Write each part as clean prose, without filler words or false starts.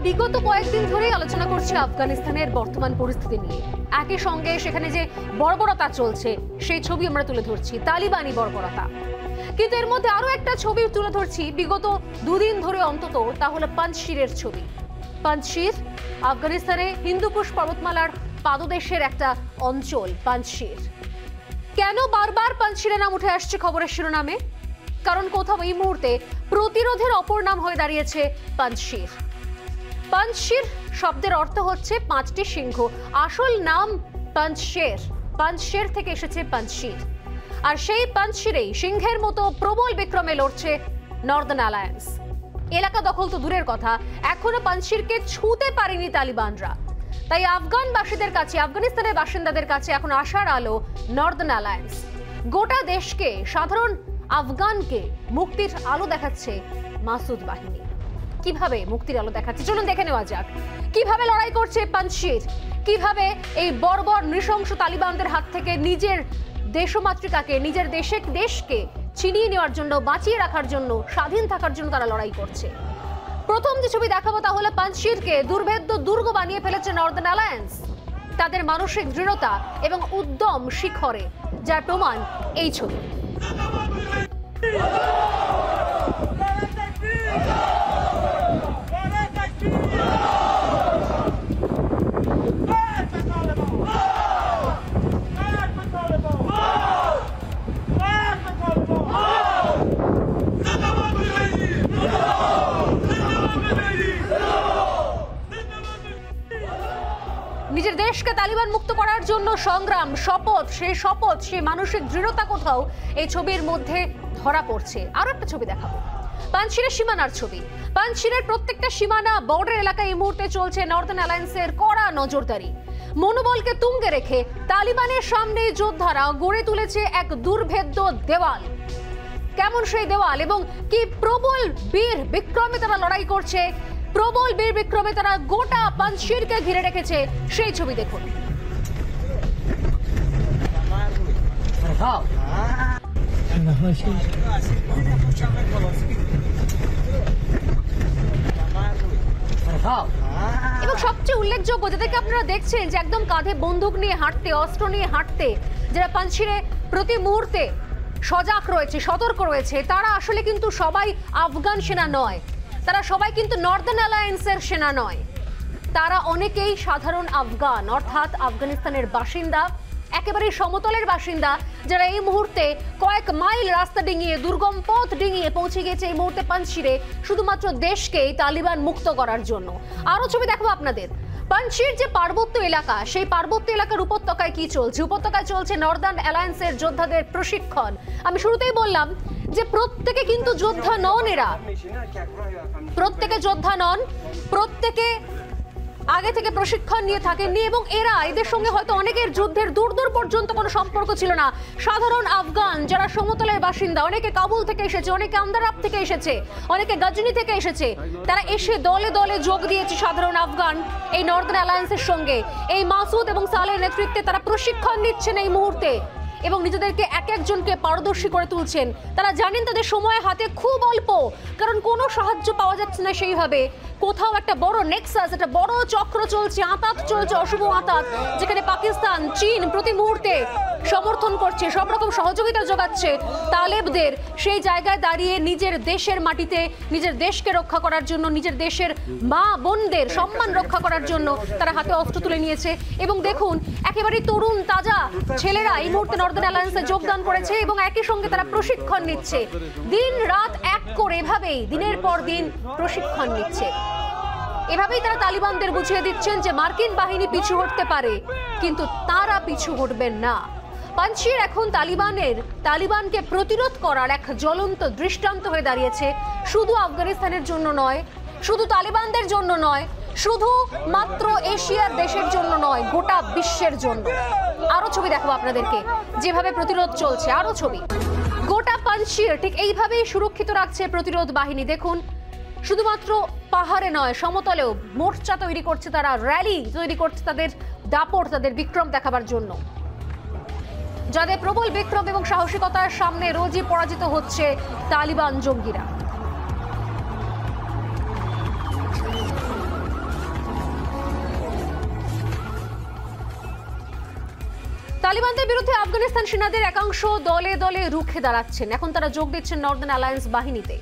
বিগত কয়েকদিন ধরেই আলোচনা করছে আফগানিস্তানের বর্তমান পরিস্থিতি নিয়ে। একই সঙ্গে সেখানে যে বর্বরতা চলছে সেই ছবি আমরা তুলে ধরছি, তালিবানি বর্বরতা। কিন্তু এর মধ্যে আরো একটা ছবি তুলে ধরছি বিগত দুদিন ধরে অন্তত, তা হলো পাঞ্জশিরের ছবি। পাঞ্জশির আফগানিস্তানে হিন্দুকুশ পর্বতমালার পাদদেশের একটা অঞ্চল পাঞ্জশির। কেন বারবার পাঞ্জশিরের নাম উঠে আসছে খবরের শিরোনামে? কারণ কোথাও এই মুহূর্তে প্রতিরোধের অপর নাম হয়ে দাঁড়িয়েছে পাঞ্জশির। পাঞ্জশির শব্দের অর্থ হচ্ছে পাঁচটি সিংহ। আসল নাম পাঞ্জশের, পাঞ্জশের থেকে এসেছে পাঞ্জশির। আর সেই পাঞ্জশিরেই সিংহের মতো প্রবল বিক্রমে লড়ছে নর্দার্ন অ্যালায়েন্স। এলাকা দখল তো দূরের কথা, এখনো পাঞ্জশিরকে ছুঁতে পারেনি তালিবানরা। তাই আফগানবাসীদের কাছে, আফগানিস্তানের বাসিন্দাদের কাছে এখন আশার আলো নর্দার্ন অ্যালায়েন্স। গোটা দেশকে, সাধারণ আফগানকে মুক্তির আলো দেখাচ্ছে মাসুদ বাহিনী। কিভাবে মুক্তির আলো দেখাচ্ছে চলুন দেখে নেওয়া যাক। কিভাবে লড়াই করছে পাঞ্জশির, কিভাবে এই বর্বর নৃশংস তালিবানদের হাত থেকে নিজের দেশমাতৃকাকে, নিজের দেশকে ছিনিয়ে নেওয়ার জন্য, বাঁচিয়ে রাখার জন্য, স্বাধীন থাকার জন্য তারা লড়াই করছে। প্রথম যে ছবি দেখাবো তা হলো পাঞ্জশিরকে দুর্ভেদ্য দুর্গ বানিয়ে ফেলেছে নর্দার্ন অ্যালায়েন্স তাদের মানসিক দৃঢ়তা এবং উদ্যম শিখরে, যার প্রমাণ এই ছবি। নিজের দেশকে তালিবান মুক্ত করার জন্য সংগ্রাম, শপথ, সেই মানসিক দৃঢ়তা কোথাও এই ছবির মধ্যে ধরা পড়ছে। আরো একটা ছবি দেখাবো, পাঞ্জশিরের সীমানার ছবি। পাঞ্জশিরের প্রত্যেকটা সীমানা, বর্ডার এলাকায় এই মুহূর্তে চলছে নর্দার্ন অ্যালায়েন্সের কড়া নজরদারি। মনোবলকে তুঙ্গে রেখে তালিবানের সামনে যোদ্ধারা গড়ে তুলেছে এক দুর্ভেদ্য দেওয়াল। কেমন সেই দেওয়াল এবং কি প্রবল বীর বিক্রমে তারা লড়াই করছে, প্রবল বীর বিক্রমে তারা গোটা পাঞ্জশিরকে ঘিরে রেখেছে, সেই ছবি দেখুন। এবং সবচেয়ে উল্লেখযোগ্য, যাদেরকে আপনারা দেখছেন যে একদম কাঁধে বন্দুক নিয়ে হাঁটতে, অস্ত্র নিয়ে হাঁটতে, যারা পাঞ্জশিরে প্রতি মুহূর্তে সজাগ রয়েছে, সতর্ক রয়েছে, তারা আসলে কিন্তু সবাই আফগান সেনা নয়, তারা সবাই কিন্তু নর্দার্ন অ্যালায়েন্সের সেনা নয়। তারা অনেকেই সাধারণ আফগান, অর্থাৎ আফগানিস্তানের বাসিন্দা, একেবারে সমতলের বাসিন্দা, যারা এই মুহূর্তে কয়েক মাইল রাস্তা ডিঙিয়ে, দুর্গম পথ ডিঙিয়ে পৌঁছে গিয়েছে এই মুহূর্তে পাঞ্জশিরে শুধুমাত্র দেশকে তালিবান মুক্ত করার জন্য। আরো ছবি দেখাবো আপনাদের। পাঞ্জশির যে পার্বত্য এলাকা, সেই পার্বত্য এলাকার উপত্যকায় কি চলছে? উপত্যকায় চলছে নর্দার্ন অ্যালায়েন্সের যোদ্ধাদের প্রশিক্ষণ। আমি শুরুতেই বললাম যে প্রত্যেকে কিন্তু যোদ্ধা নন, এরা প্রত্যেকে যোদ্ধা নন, প্রত্যেকে আগে থেকে প্রশিক্ষণ নিয়ে থাকেননি এবং এদের সঙ্গে হয়তো অনেকের যুদ্ধের দূর দূর পর্যন্ত কোনো সম্পর্ক ছিল না। সাধারণ আফগান যারা সমতলের বাসিন্দা, অনেকে কাবুল থেকে এসেছে, অনেকে আমদারাব থেকে এসেছে, অনেকে গজনি থেকে এসেছে, তারা এসে দলে দলে যোগ দিয়েছে সাধারণ আফগান এই নর্দার্ন অ্যালায়েন্সের সঙ্গে। এই মাসুদ এবং সালের নেতৃত্বে তারা প্রশিক্ষণ নিচ্ছেন এই মুহূর্তে এবং নিজেদেরকে এক একজনকে পারদর্শী করে তুলছেন। তারা জানেন তাদের সময় হাতে খুব অল্প, কারণ কোনো সাহায্য পাওয়া যাচ্ছে না সেইভাবে। কোথাও একটা বড় নেক্সাস, একটা বড় চক্র চলছে, আঁতাত চলছে, অশুভ আঁতাত, যেখানে পাকিস্তান, চীন প্রতি মুহূর্তে সমর্থন করছে, সব রকম সহযোগিতা যোগাচ্ছে তালেবদের। সেই জায়গায় দাঁড়িয়ে নিজের দেশের মাটিতে নিজের দেশকে রক্ষা করার জন্য, নিজের দেশের মা বোনদের সম্মান রক্ষা করার জন্য তারা হাতে অস্ত্র তুলে নিয়েছে। এবং দেখুন, একেবারে তরুণ তাজা ছেলেরা এই মুহূর্তে নর্দার্ন অ্যালায়েন্সে যোগদান করেছে এবং একই সঙ্গে তারা প্রশিক্ষণ নিচ্ছে। দিন রাত এক করে এভাবেই দিনের পর দিন প্রশিক্ষণ নিচ্ছে। এভাবেই তারা তালিবানদের বুঝিয়ে দিচ্ছেন যে মার্কিন বাহিনী পিছু হটতে পারে, কিন্তু তারা পিছু হটবেন না। পাঞ্জশির এখন তালিবানকে প্রতিরোধ করার এক জ্বলন্ত দৃষ্টান্ত হয়ে দাঁড়িয়েছে, শুধু আফগানিস্তানের জন্য নয়, শুধু তালিবানদের জন্য নয়, শুধু মাত্র এশিয়ার দেশের জন্য নয়, গোটা বিশ্বের জন্য। আরো ছবি দেখাবো আপনাদেরকে, যেভাবে প্রতিরোধ চলছে। আরো ছবি। গোটা পাঞ্জশির ঠিক এইভাবেই সুরক্ষিত রাখছে প্রতিরোধ বাহিনী। দেখুন, শুধুমাত্র পাহাড়ে নয়, সমতলেও মোর্চা তৈরি করছে তারা, র্যালি তৈরি করছে তাদের দাপট, তাদের বিক্রম দেখাবার জন্য। যাদের প্রবল বিক্রম এবং সাহসিকতার সামনে রোজই পরাজিত হচ্ছে তালিবান জঙ্গিরা। তালিবানদের বিরুদ্ধে আফগানিস্তান সেনাদের একাংশ দলে দলে রুখে দাঁড়াচ্ছেন। এখন তারা যোগ দিচ্ছেন নর্দার্ন অ্যালায়েন্স বাহিনীতে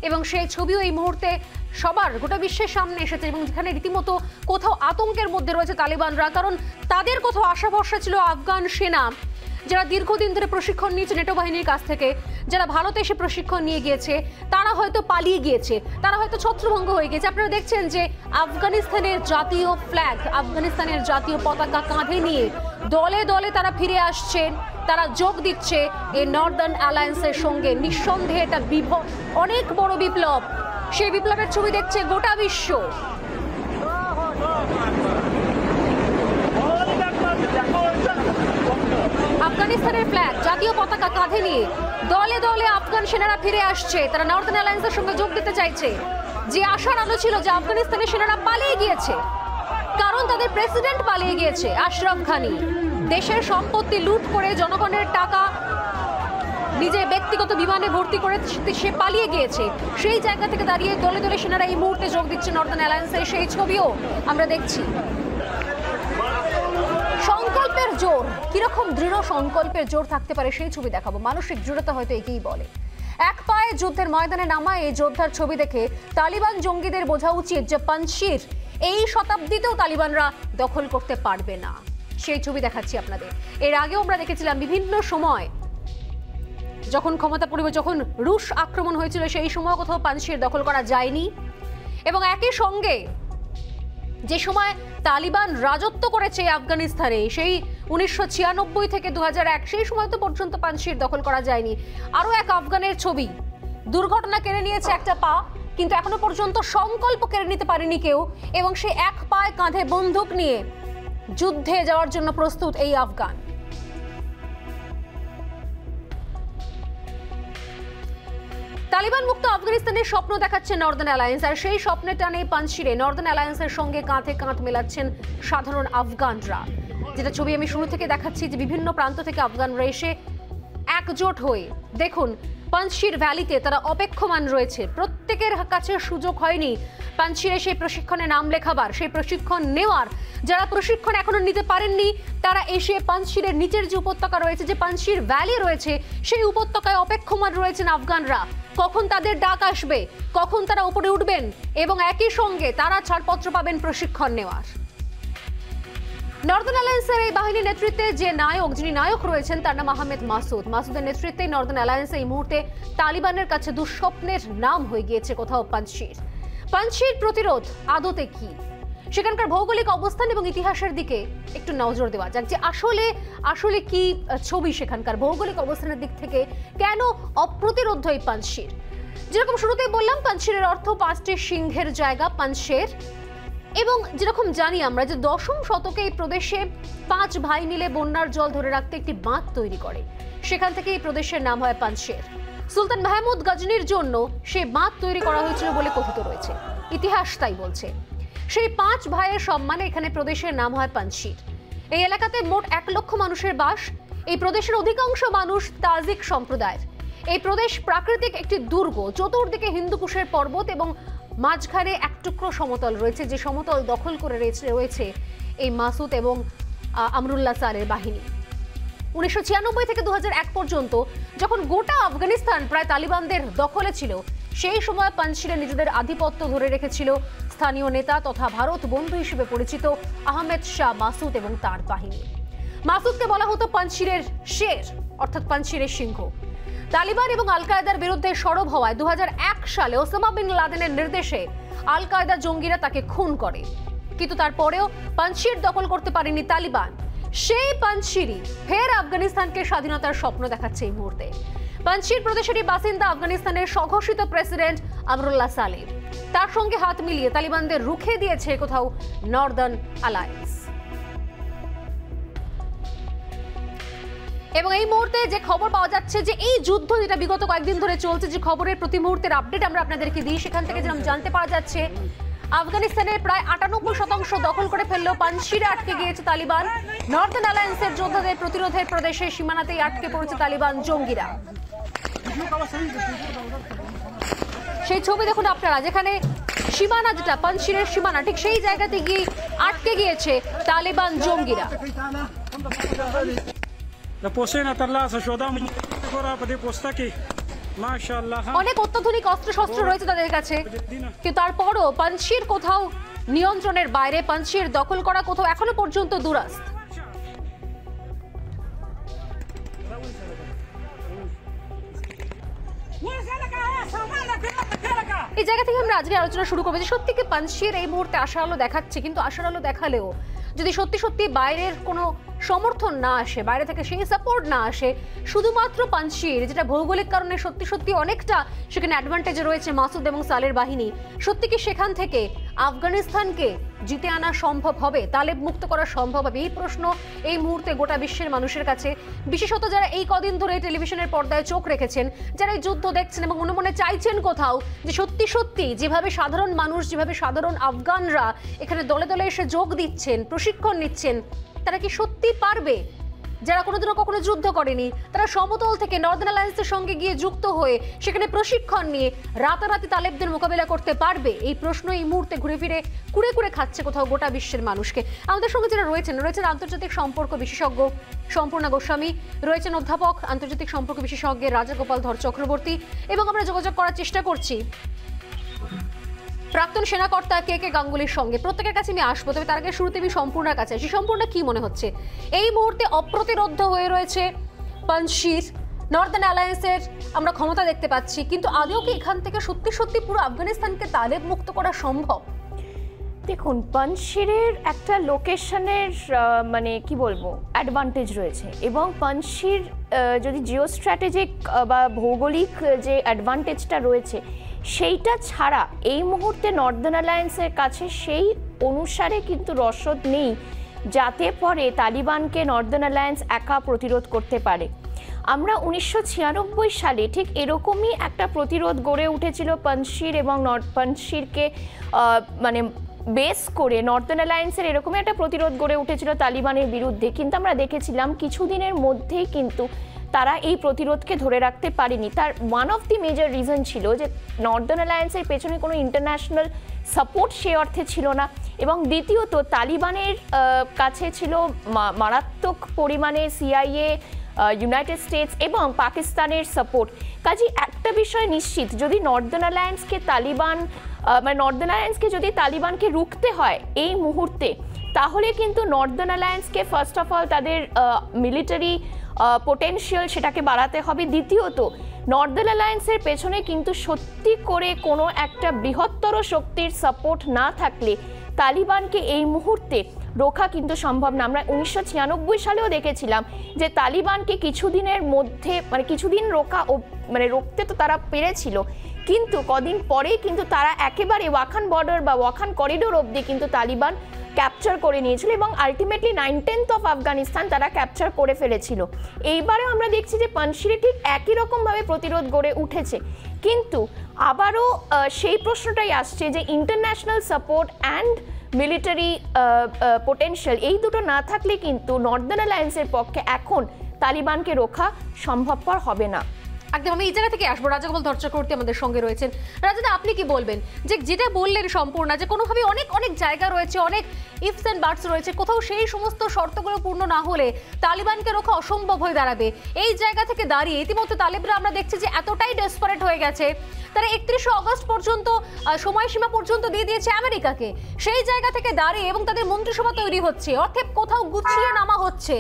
এবং সেই ছবিও এই মুহূর্তে সবার গোটা বিশ্বের সামনে এসেছে এবং যেখানে রীতিমতো কোথাও আতঙ্কের মধ্যে রয়েছে তালিবানরা, কারণ তাদের কোথাও আশা ভরসা ছিল আফগান সেনা যারা দীর্ঘদিন ধরে প্রশিক্ষণ নিয়েছে নেটো বাহিনীর কাছ থেকে, যারা ভারতে এসে প্রশিক্ষণ নিয়ে গিয়েছে, তারা হয়তো পালিয়ে গিয়েছে, তারা হয়তো ছত্রভঙ্গ হয়ে গেছে। আপনারা দেখছেন যে আফগানিস্তানের জাতীয় ফ্ল্যাগ, আফগানিস্তানের জাতীয় পতাকা কাঁধে নিয়ে দলে দলে তারা ফিরে আসছেন, তারা যোগ দিচ্ছে এই নর্দার্ন অ্যালায়েন্সের সঙ্গে। নিঃসন্দেহে এটা অনেক বড় বিপ্লব। সেই বিপ্লবের ছবি দেখছে গোটা বিশ্ব। আফগানিস্তানের ফ্ল্যাগ, জাতীয় পতাকা কাঁধে নিয়ে দলে দলে আফগান সেনারা ফিরে আসছে, তারা নর্দার্ন অ্যালায়েন্সের সঙ্গে যোগ দিতে চাইছে। যে আশার আলো ছিল যে আফগানিস্তানের সেনারা পালিয়ে গিয়েছে, কারণ তাদের প্রেসিডেন্ট পালিয়ে গিয়েছে আশরাফ ঘানি, দেশের সম্পত্তি লুট করে জনগণের টাকা নিজের ব্যক্তিগত বিমানে ভর্তি করে সে পালিয়ে গিয়েছে। সেই জায়গা থেকে দাঁড়িয়ে দলে দলে সেনারা এই মুহূর্তে যোগ দিচ্ছে নর্দার্ন অ্যালায়েন্সে। সেই ছবিও আমরা দেখছি। সংকল্পের জোর, কিরকম দৃঢ় সংকল্পের জোর থাকতে পারে সেই ছবি দেখাবো। মানসিক দৃঢ়তা হয়তো একেই বলে। এক পায়ে যুদ্ধের ময়দানে নামা এই যোদ্ধার ছবি দেখে তালিবান জঙ্গিদের বোঝা উচিত যে পাঞ্চির এই শতাব্দীতেও তালিবানরা দখল করতে পারবে না। সেই ছবি দেখাচ্ছি আপনাদের। এর আগেও আমরা দেখেছিলাম বিভিন্ন সময় যখন ক্ষমতা যখন রুশ আক্রমণ হয়েছিল সেই সময় কোথাও পাঞ্চির দখল করা যায়নি। এবং একই সঙ্গে যে সময় তালিবান রাজত্ব করেছে আফগানিস্তানে, সেই 1996 থেকে 2001, সেই সময় তো পর্যন্ত পাঞ্চির দখল করা যায়নি। আরো এক আফগানের ছবি, দুর্ঘটনা কেড়ে নিয়েছে একটা পা, কিন্তু এখনো পর্যন্ত সংকল্প কেড়ে নিতে পারেনি কেউ, এবং সে এক পায়ে কাঁধে বন্দুক নিয়ে যুদ্ধে যাওয়ার জন্য প্রস্তুত এই আফগান। তালিবান মুক্ত আফগানিস্তানের স্বপ্ন দেখাচ্ছে নর্দার্ন অ্যালায়েন্স, আর সেই স্বপ্নে টানে পাঞ্চিরে নর্দার্ন অ্যালায়েন্সের সঙ্গে কাঁধে কাঁধ মেলাচ্ছেন সাধারণ আফগানরা। যেটা ছবি আমি শুরু থেকে দেখাচ্ছি যে বিভিন্ন প্রান্ত থেকে আফগানরা এসে একজোট হয়ে, দেখুন পাঞ্চির ভ্যালিতে তারা অপেক্ষমান রয়েছে। প্রত্যেকের কাছে সুযোগ হয়নি পাঞ্চিরে সেই প্রশিক্ষণে নাম লেখাবার, সেই প্রশিক্ষণ নেওয়ার। যারা প্রশিক্ষণ এখনো নিতে পারেননি তারা এসে পাঞ্চিরের নিচের যে উপত্যকা রয়েছে, যে পাঞ্চির ভ্যালি রয়েছে, সেই উপত্যকায় অপেক্ষমান রয়েছেন আফগানরা। কখন তাদের ডাক আসবে, কখন তারা উপরে উঠবেন, এবং একই সঙ্গে তারা ছাড়পত্র পাবেন প্রশিক্ষণ নেওয়ার। নর্দার্ন অ্যালায়েন্সের এই বাহিনীর নেতৃত্বে যে নায়ক, যিনি নায়ক রয়েছেন, তার নাম আহমেদ মাসুদ। মাসুদের নেতৃত্বে নর্দার্ন অ্যালায়েন্স এই মুহূর্তে তালিবানের কাছে দুঃস্বপ্নের নাম হয়ে গিয়েছে কোথাও পাঞ্চির। পাঞ্চির প্রতিরোধ আদতে কি, সেখানকার ভৌগোলিক অবস্থান এবং ইতিহাসের দিকে একটু নজর দেওয়া যাক, যে আসলে কি ছবি সেখানকার ভৌগোলিক অবস্থানের দিক থেকে, কেন অপ্রতিরোধ এই পাঞ্চির। যেরকম শুরুতেই বললাম, পাঞ্চিরের অর্থ 5টি সিংহের জায়গা, পাঞ্চের। এবং যেরকম জানি আমরা যে 10ম শতকে এই প্রদেশে 5 ভাই মিলে বন্যার জল ধরে রাখতে একটি বাঁধ তৈরি করে, সেখান থেকে এই প্রদেশের নাম হয় পাঞ্চের। সুলতান মাহমুদ গজনির জন্য সেই বাঁধ তৈরি করা হয়েছিল বলে কথিত রয়েছে, ইতিহাস তাই বলছে। সেই 5 ভাইয়ের সম্মানে এখানে প্রদেশের নাম হয় পাঞ্চির। এই এলাকাতে মোট 1 লক্ষ মানুষের বাস। এই প্রদেশের অধিকাংশ মানুষ তাজিক সম্প্রদায়ের। এই প্রদেশ প্রাকৃতিক একটি দুর্গ, চতুর্দিকে হিন্দুকুশের পর্বত এবং মাঝখানে এক টুকরো সমতল রয়েছে, যে সমতল দখল করে রয়েছে এই মাসুদ এবং আমরুল্লাহ সালের বাহিনী। 1996 থেকে 2001 পর্যন্ত যখন গোটা আফগানিস্তান প্রায় তালিবানদের দখলে ছিল, সেই সময় পাঞ্চিরে নিজেদের আধিপত্য ধরে রেখেছিল স্থানীয় নেতা তথা ভারত বন্ধু হিসেবে পরিচিত আহমেদ শাহ মাসুদ এবং তার বাহিনী। মাসুদকে বলা হতো পাঞ্চিরের শের, অর্থাৎ পাঞ্চিরের সিংহ। তালিবান এবং আল কায়দার বিরুদ্ধে সরব হওয়ায় 2001 সালে ওসামা বিন লাদেনের নির্দেশে আল কায়দা জঙ্গিরা তাকে খুন করে, কিন্তু তারপরেও পাঞ্চির দখল করতে পারেনি তালিবান। সেই পাঞ্চিরই ফের আফগানিস্তানকে স্বাধীনতার স্বপ্ন দেখাচ্ছে এই মুহূর্তে। পাঞ্চির প্রদেশেরই বাসিন্দা আফগানিস্তানের স্বঘোষিত প্রেসিডেন্ট আমরুল্লাহ সালেহ। তার সঙ্গে হাত মিলিয়ে তালিবানদের রুখে দিয়েছে কোথাও নর্দার্ন অ্যালায়েন্স। এবং এই মুহূর্তে যে খবর পাওয়া যাচ্ছে যে এই যুদ্ধ যেটা বিগত কয়েকদিন ধরে চলছে, যে খবরের প্রতি মুহূর্তের আপডেট আমরা আপনাদেরকে দিই, সেখান থেকে যেরকম জানতে পারা যাচ্ছে আফগানিস্তানের প্রায় 98% দখল করে ফেললেও পাঞ্চিরে আটকে গিয়েছে তালিবান। নর্দার্ন অ্যালায়েন্সের যোদ্ধাদের প্রতিরোধের প্রদেশের সীমানাতেই আটকে পড়েছে তালিবান জঙ্গিরা। সেই ছবি দেখুন আপনারা, যেখানে সীমানা, যেটা পাঞ্চিরের সীমানা, ঠিক সেই জায়গাতে গিয়ে আটকে গিয়েছে তালিবান জঙ্গিরা। অনেক অত্যাধুনিক অস্ত্রশস্ত্র রয়েছে তাদের কাছে, কিন্তু তারপরও পাঞ্চির কোথাও নিয়ন্ত্রণের বাইরে, পাঞ্চির দখল করা কোথাও এখনো পর্যন্ত দুরাস্ত। এই জায়গা থেকে আমরা আজকে আলোচনা শুরু করবো যে সত্যি কি পাঞ্চির এই মুহূর্তে আশার আলো দেখাচ্ছে, কিন্তু আশার আলো দেখালেও যদি সত্যি সত্যি বাইরের কোনো সমর্থন না আসে, বাইরে থেকে সেই সাপোর্ট না আসে, শুধুমাত্র পাঞ্চির যেটা ভৌগোলিক কারণে সত্যি সত্যি অনেকটা সেখানে অ্যাডভান্টেজে রয়েছে মাসুদ এবং সালের বাহিনী, সত্যি কি সেখান থেকে আফগানিস্তানকে জিতে আনা সম্ভব হবে, তালেব মুক্ত করা সম্ভব হবে? এই প্রশ্ন এই মুহূর্তে গোটা বিশ্বের মানুষের কাছে, বিশেষত যারা এই কদিন ধরে টেলিভিশনের পর্দায় চোখ রেখেছেন, যারা এই যুদ্ধ দেখছেন এবং মনে মনে চাইছেন কোথাও যে সত্যি সত্যি যেভাবে সাধারণ মানুষ, যেভাবে সাধারণ আফগানরা এখানে দলে দলে এসে যোগ দিচ্ছেন, প্রশিক্ষণ নিচ্ছেন, তারা কি সত্যি পারবে? যারা কোনোদিনও কখনো যুদ্ধ করেনি তারা সমতল থেকে নর্দার্ন অ্যালায়েন্সের সঙ্গে গিয়ে যুক্ত হয়ে সেখানে প্রশিক্ষণ নিয়ে রাতারাতি তালেবদের মোকাবিলা করতে পারবে? এই প্রশ্ন এই মুহূর্তে ঘুরে ফিরে কুড়ে কুড়ে খাচ্ছে কোথাও গোটা বিশ্বের মানুষকে। আমাদের সঙ্গে যারা রয়েছেন আন্তর্জাতিক সম্পর্ক বিশেষজ্ঞ সম্পূর্ণা গোস্বামী, রয়েছেন অধ্যাপক আন্তর্জাতিক সম্পর্ক বিশেষজ্ঞ রাজাগোপাল ধর চক্রবর্তী, এবং আমরা যোগাযোগ করার চেষ্টা করছি প্রাক্তন সেনাকর্তা কে কে গাঙ্গুলির সঙ্গে। প্রত্যেকের কাছে আমি আসবো, তবে তার আগে শুরুতে আমি সম্পূর্ণার কাছে আসি। সম্পূর্ণা, কি মনে হচ্ছে এই মুহূর্তে অপ্রতিরোধ্য হয়ে রয়েছে পাঞ্চির, নর্দার্ন অ্যালায়েন্সের আমরা ক্ষমতা দেখতে পাচ্ছি, কিন্তু আদৌ কি এখান থেকে সত্যি সত্যি পুরো আফগানিস্তানকে তালেব মুক্ত করা সম্ভব? দেখুন, পাঞ্চিরের একটা লোকেশনের মানে কি বলবো অ্যাডভান্টেজ রয়েছে, এবং পাঞ্চির যদি জিও স্ট্র্যাটেজিক বা ভৌগোলিক যে অ্যাডভান্টেজটা রয়েছে সেইটা ছাড়া এই মুহূর্তে নর্দার্ন অ্যালায়েন্সের কাছে সেই অনুসারে কিন্তু রসদ নেই যাতে পরে তালিবানকে নর্দার্ন অ্যালায়েন্স একা প্রতিরোধ করতে পারে। আমরা 1996 সালে ঠিক এরকমই একটা প্রতিরোধ গড়ে উঠেছিল পাঞ্চির, এবং পাঞ্চিরকে মানে বেস করে নর্দার্ন অ্যালায়েন্সের এরকমই একটা প্রতিরোধ গড়ে উঠেছিল তালিবানের বিরুদ্ধে, কিন্তু আমরা দেখেছিলাম কিছুদিনের মধ্যেই কিন্তু তারা এই প্রতিরোধকে ধরে রাখতে পারেনি। তার one of the major reason ছিল যে নর্দার্ন অ্যালায়েন্সের পেছনে কোনো ইন্টারন্যাশনাল সাপোর্ট সে অর্থে ছিল না, এবং দ্বিতীয়ত তালিবানের কাছে ছিল মারাত্মক পরিমাণে সিআইএ, ইউনাইটেড স্টেটস এবং পাকিস্তানের সাপোর্ট। কাজেই একটা বিষয় নিশ্চিত, যদি নর্দার্ন অ্যালায়েন্সকে যদি তালিবানকে রুখতে হয় এই মুহূর্তে, তাহলে কিন্তু নর্দার্ন অ্যালায়েন্সকে ফার্স্ট অফ অল তাদের মিলিটারি পোটেনশিয়াল সেটাকে বাড়াতে হবে। দ্বিতীয়ত নর্দার্ন অ্যালায়েন্সের পেছনে কিন্তু সত্যি করে কোনো একটা বৃহত্তর শক্তির সাপোর্ট না থাকলে তালিবানকে এই মুহূর্তে রোখা কিন্তু সম্ভব না। আমরা 1996 সালেও দেখেছিলাম যে তালিবানকে কিছুদিনের মধ্যে কিছুদিন রুখতে তো তারা পেরেছিল, কিন্তু কদিন পরেই কিন্তু তারা একেবারে ওয়াখান বর্ডার বা ওয়াখান করিডোর অবধি কিন্তু তালিবান ক্যাপচার করে নিয়েছিল, এবং আলটিমেটলি 9/10 অফ আফগানিস্তান তারা ক্যাপচার করে ফেলেছিল। এইবারেও আমরা দেখছি যে পাঞ্চিরে ঠিক একই রকমভাবে প্রতিরোধ গড়ে উঠেছে, কিন্তু আবারও সেই প্রশ্নটাই আসছে যে international support and military potential এই দুটো না থাকলে কিন্তু নর্দার্ন অ্যালায়েন্সের পক্ষে এখন তালিবানকে রোখা সম্ভবপর হবে না। একদম, আমি এই জায়গা থেকে আসবো। রাজাগোপাল ধর চক্রবর্তী আমাদের সঙ্গে রয়েছেন। রাজাদা, আপনি কি বলবেন যে যেটা বললেন সম্পূর্ণ, যে কোনোভাবে অনেক অনেক জায়গা রয়েছে, অনেক ইফস অ্যান্ড বাটস রয়েছে, কোথাও সেই সমস্ত শর্তগুলো পূর্ণ না হলে তালিবানকে রোখা অসম্ভব হয়ে দাঁড়াবে। এই জায়গা থেকে দাঁড়িয়ে ইতিমধ্যে তালেবরা আমরা দেখছি যে এতটাই ডেসপারেট হয়ে গেছে, তারা 31শে অগস্ট পর্যন্ত সময়সীমা পর্যন্ত দিয়ে দিয়েছে আমেরিকাকে। সেই জায়গা থেকে দাঁড়িয়ে এবং তাদের মন্ত্রিসভা তৈরি হচ্ছে, অর্থাৎ কোথাও গুছিয়ে নামা হচ্ছে,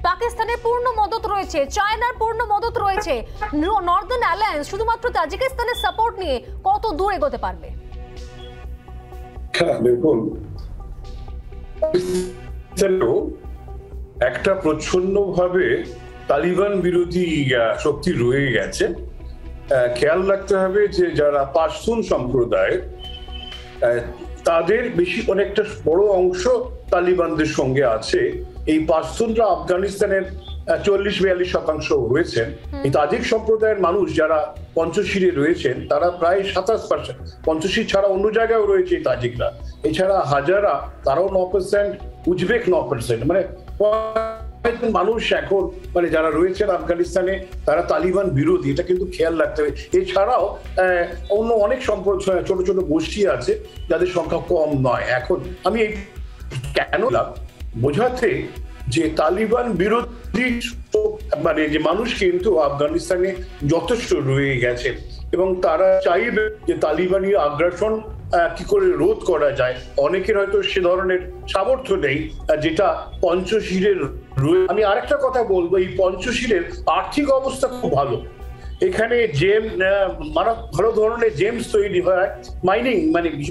পাকিস্তানের পূর্ণ মদত রয়েছে, চায়নার পূর্ণ মদত রয়েছে, নর্দার্ন অ্যালায়েন্স শুধুমাত্র তাজিকিস্তানের সাপোর্ট নিয়ে কত দূর এগোতে পারবে? দেখুন, একটা প্রচ্ছন্নভাবে তালিবান বিরোধী শক্তি রয়ে গেছে। খেয়াল রাখতে হবে যে যারা পাশতুন সম্প্রদায়, তাদের অনেকটা বড় অংশ তালিবানদের সঙ্গে আছে। এই পাশতুনরা আফগানিস্তানের 40-42% রয়েছেন। এই তাজিক সম্প্রদায়ের মানুষ যারা পঞ্চশিরে রয়েছেন তারা প্রায় 27%। পঞ্চশির ছাড়া অন্য জায়গায় রয়েছে এই তাজিকরা। এছাড়া হাজারা, তারাও 9%, উজবেক 9%। মানে মানুষ এখন যারা রয়েছেন আফগানিস্তানে তারা তালিবান বিরোধী, এটা কিন্তু খেয়াল রাখতে হবে। এছাড়াও অন্য অনেক ছোট ছোট গোষ্ঠী আছে যাদের সংখ্যা কম নয়। এখন আমি কেন বোঝাতে যে তালিবান বিরোধী মানে যে মানুষ কিন্তু আফগানিস্তানে যথেষ্ট রয়ে গেছে এবং তারা চাইবে যে তালিবানি আগ্রাসন কি করে রোধ করা যায়। অনেকের হয়তো সে ধরনের সামর্থ্য নেই যেটা পঞ্চশীলের। আমি আরেকটা কথা বলবো, এই পঞ্চশীলের আর্থিক অবস্থা খুব ভালো। এখানে জেম ভালো ধরনের জেমস তৈরি হয়,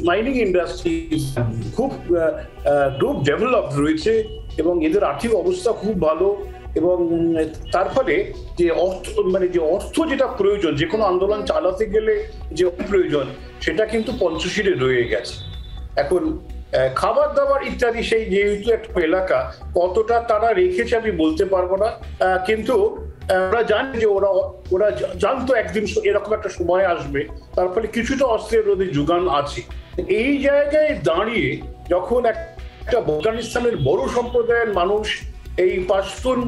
মাইনিং ইন্ডাস্ট্রি খুব ডেভেলপ রয়েছে এবং এদের আর্থিক অবস্থা খুব ভালো। এবং তার ফলে যে অর্থ যেটা প্রয়োজন, যে কোনো আন্দোলন চালাতে গেলে যে প্রয়োজন, সেটা কিন্তু পঞ্চশীলে রয়ে গেছে। এখন খাবার দাবার ইত্যাদি সেই যেহেতু একটা এলাকা, কতটা তারা রেখেছে আমি বলতে পারবো না, কিন্তু ওরা জানে যে ওরা জানতো একদিন এরকম একটা সময় আসবে, তার ফলে কিছুটা অস্ত্রের ওদের যোগান আছে। এই জায়গায় দাঁড়িয়ে যখন একটা আফগানিস্তানের বড় সম্প্রদায়ের মানুষ এই পাশতুন